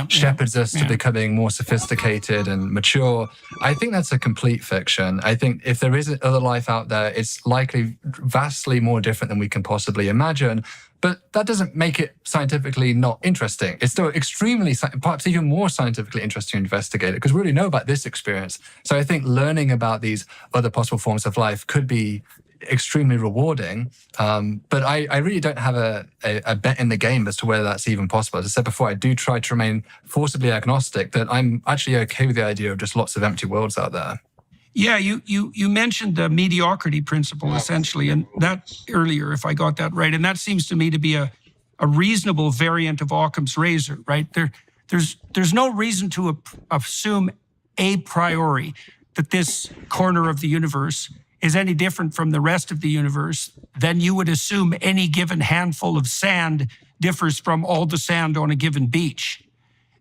Speaker 5: shepherds us to becoming more sophisticated and mature. I think that's a complete fiction. I think if there is other life out there, it's likely vastly more different than we can possibly imagine. But that doesn't make it scientifically not interesting. It's still extremely, perhaps even more scientifically interesting to investigate it because we already know about this experience. So I think learning about these other possible forms of life could be extremely rewarding. But I really don't have a bet in the game as to whether that's even possible. As I said before, I do try to remain forcibly agnostic, that I'm actually okay with the idea of just lots of empty worlds out there.
Speaker 3: Yeah, you mentioned the mediocrity principle essentially, and that earlier, if I got that right, and that seems to me to be a reasonable variant of Occam's razor, right? There's no reason to assume a priori that this corner of the universe is any different from the rest of the universe than you would assume any given handful of sand differs from all the sand on a given beach.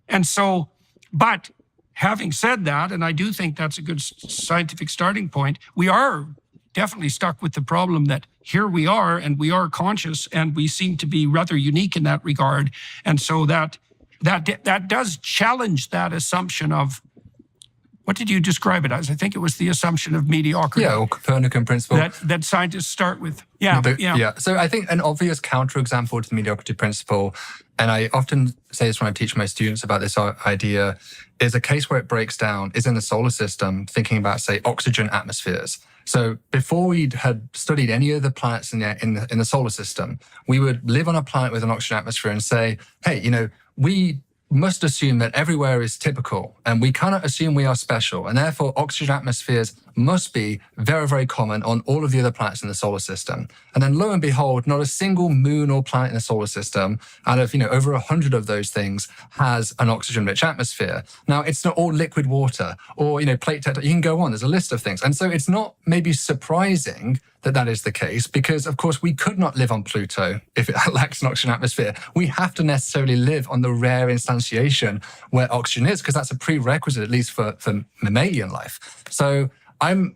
Speaker 3: And so, but having said that, and I do think that's a good scientific starting point, we are definitely stuck with the problem that here we are and we are conscious and we seem to be rather unique in that regard. And so that does challenge that assumption of, what did you describe it as? I think it was the assumption of mediocrity.
Speaker 5: Yeah, or Copernican principle.
Speaker 3: That scientists start with.
Speaker 5: Yeah. So I think an obvious counterexample to the mediocrity principle, and I often say this when I teach my students about this idea, is a case where it breaks down is in the solar system, thinking about, say, oxygen atmospheres. So before we had studied any of the planets in the solar system, we would live on a planet with an oxygen atmosphere and say, hey, we must assume that everywhere is typical and we cannot assume we are special. And therefore, oxygen atmospheres must be very, very common on all of the other planets in the solar system. And then lo and behold, not a single moon or planet in the solar system out of, over 100 of those things has an oxygen-rich atmosphere. Now, it's not all liquid water or, plate tectonic. You can go on. There's a list of things. And so it's not maybe surprising that is the case because, of course, we could not live on Pluto if it lacks an oxygen atmosphere. We have to necessarily live on the rare instantiation where oxygen is because that's a prerequisite, at least for mammalian life. So I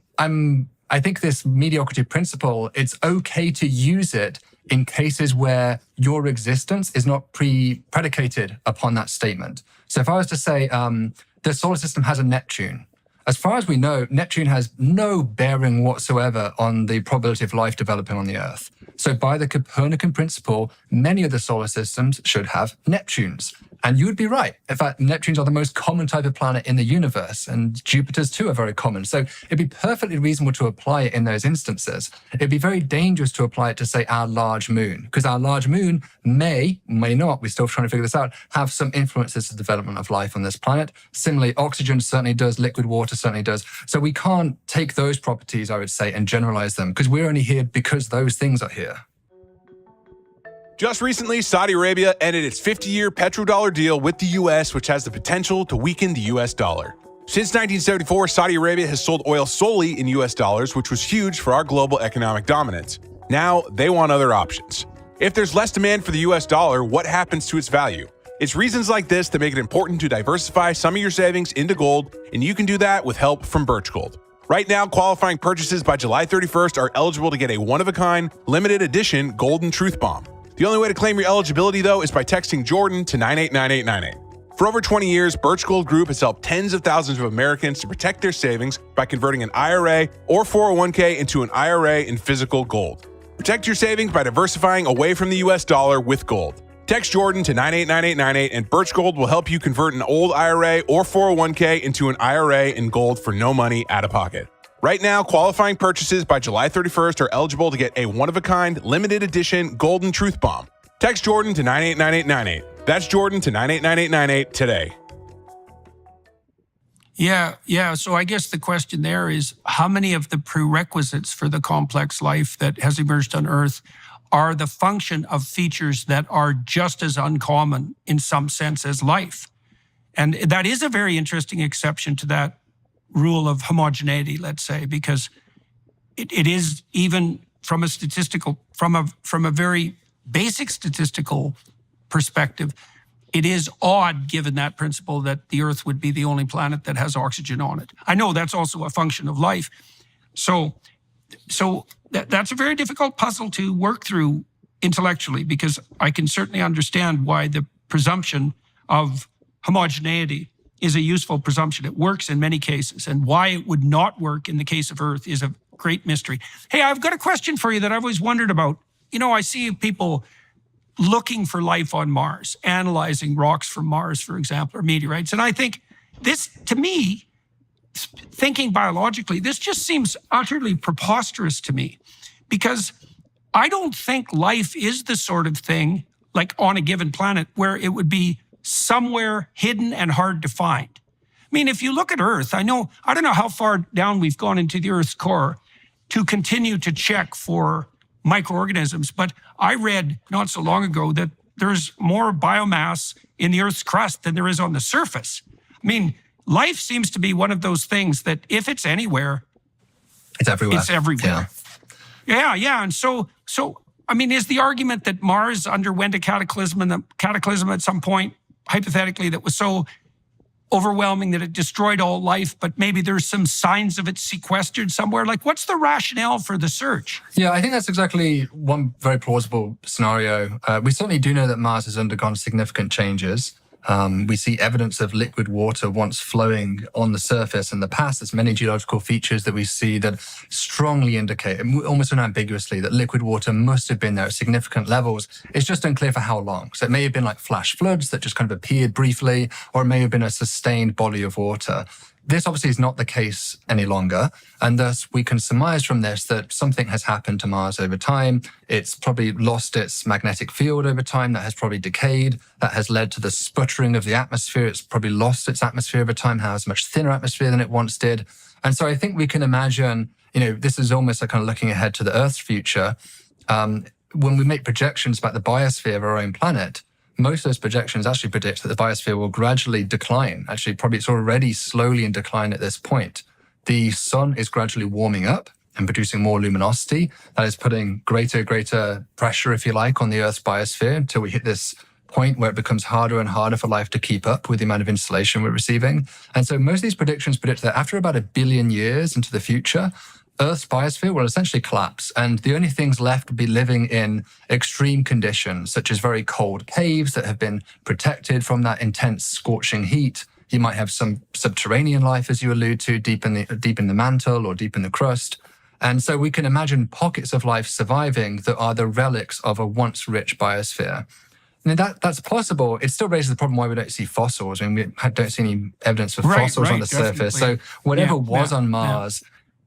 Speaker 5: think this mediocrity principle, it's okay to use it in cases where your existence is not predicated upon that statement. So if I was to say the solar system has a Neptune, as far as we know, Neptune has no bearing whatsoever on the probability of life developing on the Earth. So by the Copernican principle, many of the solar systems should have Neptunes. And you would be right. In fact, Neptunes are the most common type of planet in the universe, and Jupiters too are very common. So it'd be perfectly reasonable to apply it in those instances. It'd be very dangerous to apply it to, say, our large moon, because our large moon may not, we're still trying to figure this out, have some influences to the development of life on this planet. Similarly, oxygen certainly does, liquid water certainly does. So we can't take those properties, I would say, and generalize them, because we're only here because those things are here.
Speaker 6: Just recently, Saudi Arabia ended its 50-year petrodollar deal with the U.S., which has the potential to weaken the U.S. dollar. Since 1974, Saudi Arabia has sold oil solely in U.S. dollars, which was huge for our global economic dominance. Now, they want other options. If there's less demand for the U.S. dollar, what happens to its value? It's reasons like this that make it important to diversify some of your savings into gold, and you can do that with help from Birch Gold. Right now, qualifying purchases by July 31st are eligible to get a one-of-a-kind, limited edition Golden Truth Bomb. The only way to claim your eligibility, though, is by texting Jordan to 989898. For over 20 years, Birch Gold Group has helped tens of thousands of Americans to protect their savings by converting an IRA or 401k into an IRA in physical gold. Protect your savings by diversifying away from the U.S. dollar with gold. Text Jordan to 989898 and Birch Gold will help you convert an old IRA or 401k into an IRA in gold for no money out of pocket. Right now, qualifying purchases by July 31st are eligible to get a one-of-a-kind, limited edition Golden Truth Bomb. Text Jordan to 989898. That's Jordan to 989898 today.
Speaker 3: Yeah. So I guess the question there is, how many of the prerequisites for the complex life that has emerged on Earth are the function of features that are just as uncommon in some sense as life? And that is a very interesting exception to that rule of homogeneity, let's say, because it is, even from a statistical, from a very basic statistical perspective, it is odd, given that principle, that the Earth would be the only planet that has oxygen on it. I know that's also a function of life. So that's a very difficult puzzle to work through intellectually, because I can certainly understand why the presumption of homogeneity is a useful presumption. It works in many cases, and why it would not work in the case of Earth is a great mystery. Hey, I've got a question for you that I've always wondered about. I see people looking for life on Mars, analyzing rocks from Mars, for example, or meteorites. And I think this, to me, thinking biologically, this just seems utterly preposterous to me, because I don't think life is the sort of thing, like on a given planet, where it would be somewhere hidden and hard to find. I mean, if you look at Earth, I don't know how far down we've gone into the Earth's core to continue to check for microorganisms, but I read not so long ago that there's more biomass in the Earth's crust than there is on the surface. I mean, life seems to be one of those things that if it's anywhere,
Speaker 5: it's everywhere.
Speaker 3: It's everywhere. Yeah. And so, I mean, is the argument that Mars underwent a cataclysm at some point, hypothetically, that was so overwhelming that it destroyed all life, but maybe there's some signs of it sequestered somewhere? Like, what's the rationale for the search?
Speaker 5: Yeah, I think that's exactly one very plausible scenario. We certainly do know that Mars has undergone significant changes. We see evidence of liquid water once flowing on the surface in the past. There's many geological features that we see that strongly indicate, almost unambiguously, that liquid water must have been there at significant levels. It's just unclear for how long. So it may have been like flash floods that just kind of appeared briefly, or it may have been a sustained body of water. This obviously is not the case any longer, and thus we can surmise from this that something has happened to Mars over time. It's probably lost its magnetic field over time, that has probably decayed, that has led to the sputtering of the atmosphere. It's probably lost its atmosphere over time, has a much thinner atmosphere than it once did. And so I think we can imagine, this is almost like kind of looking ahead to the Earth's future. When we make projections about the biosphere of our own planet, most of those projections actually predict that the biosphere will gradually decline. Actually, probably it's already slowly in decline at this point. The sun is gradually warming up and producing more luminosity. That is putting greater pressure, if you like, on the Earth's biosphere until we hit this point where it becomes harder and harder for life to keep up with the amount of insolation we're receiving. And so most of these predictions predict that after about 1 billion years into the future, Earth's biosphere will essentially collapse, and the only things left will be living in extreme conditions, such as very cold caves that have been protected from that intense scorching heat. You might have some subterranean life, as you allude to, deep in the mantle or deep in the crust. And so we can imagine pockets of life surviving that are the relics of a once rich biosphere. I mean, that's possible. It still raises the problem why we don't see fossils. I mean, we don't see any evidence of fossils on the surface. So whatever was on Mars,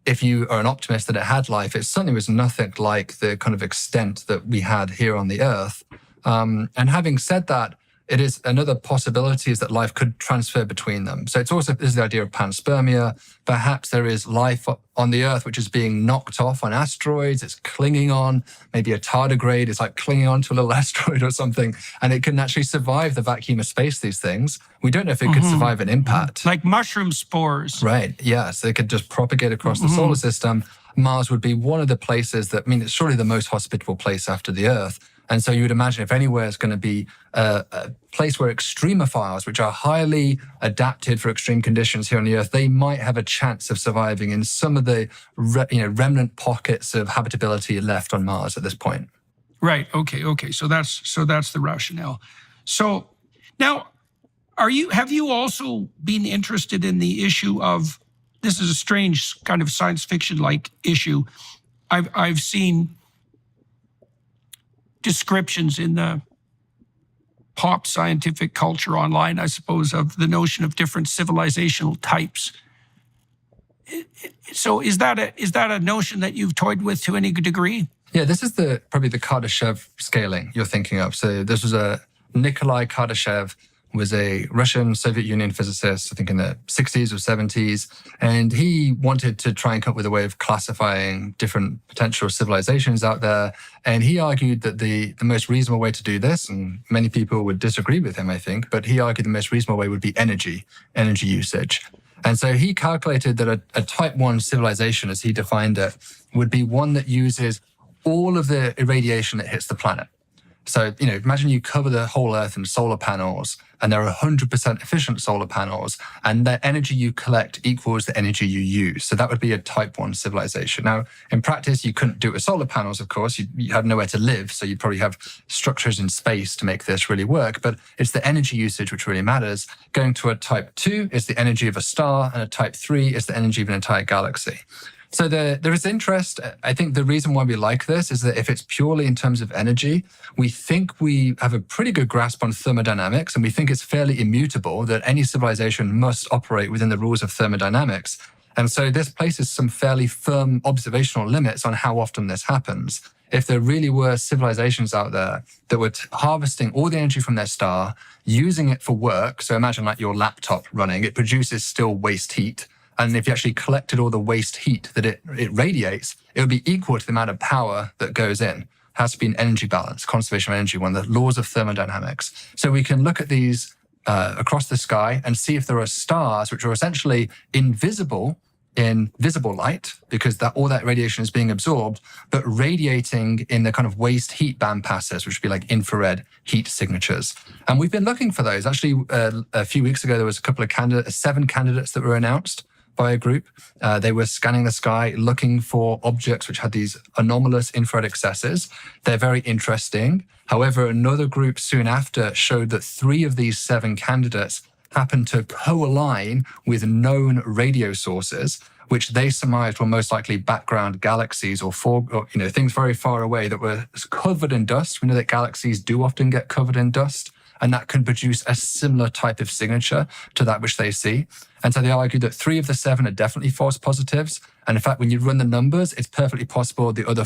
Speaker 5: if you are an optimist that it had life, it certainly was nothing like the kind of extent that we had here on the Earth. And having said that, it is another possibility is that life could transfer between them. So it's also, this is the idea of panspermia. Perhaps there is life on the Earth which is being knocked off on asteroids. It's clinging on, maybe a tardigrade is like clinging on to a little asteroid or something, and it can actually survive the vacuum of space, these things. We don't know if it could survive an impact.
Speaker 3: Like mushroom spores.
Speaker 5: Right, yeah. So they could just propagate across the solar system. Mars would be one of the places that, it's surely the most hospitable place after the Earth. And so you would imagine if anywhere is going to be a place where extremophiles, which are highly adapted for extreme conditions here on the Earth, they might have a chance of surviving in some of the remnant pockets of habitability left on Mars at this point.
Speaker 3: Right. Okay. So that's the rationale. So now, have you also been interested in the issue of, this is a strange kind of science fiction-like issue. I've seen descriptions in the pop scientific culture online, I suppose, of the notion of different civilizational types. So is that a notion that you've toyed with to any degree?
Speaker 5: Yeah, this is probably the Kardashev scaling you're thinking of. So this was Nikolai Kardashev was a Russian Soviet Union physicist, I think in the 60s or 70s, and he wanted to try and come up with a way of classifying different potential civilizations out there. And he argued that the most reasonable way to do this, and many people would disagree with him, I think, but he argued the most reasonable way would be energy usage. And so he calculated that a type 1 civilization, as he defined it, would be one that uses all of the irradiation that hits the planet. So, imagine you cover the whole Earth in solar panels, and there are 100% efficient solar panels, and the energy you collect equals the energy you use. So that would be a type 1 civilization. Now, in practice, you couldn't do it with solar panels, of course. You had nowhere to live, so you'd probably have structures in space to make this really work. But it's the energy usage which really matters. Going to a type 2 is the energy of a star, and a type 3 is the energy of an entire galaxy. So there is interest. I think the reason why we like this is that if it's purely in terms of energy, we think we have a pretty good grasp on thermodynamics, and we think it's fairly immutable that any civilization must operate within the rules of thermodynamics. And so this places some fairly firm observational limits on how often this happens. If there really were civilizations out there that were harvesting all the energy from their star, using it for work, so imagine like your laptop running, it produces still waste heat. And if you actually collected all the waste heat that it radiates, it would be equal to the amount of power that goes in. It has to be an energy balance, conservation of energy, one of the laws of thermodynamics. So we can look at these across the sky and see if there are stars which are essentially invisible in visible light, because all that radiation is being absorbed, but radiating in the kind of waste heat band passes, which would be like infrared heat signatures. And we've been looking for those. Actually, a few weeks ago, there was a couple of 7 candidates that were announced by a group. They were scanning the sky, looking for objects which had these anomalous infrared excesses. They're very interesting. However, another group soon after showed that 3 of these 7 candidates happened to co-align with known radio sources, which they surmised were most likely background galaxies or things very far away that were covered in dust. We know that galaxies do often get covered in dust, and that can produce a similar type of signature to that which they see. And so they argued that 3 of the 7 are definitely false positives. And in fact, when you run the numbers, it's perfectly possible the other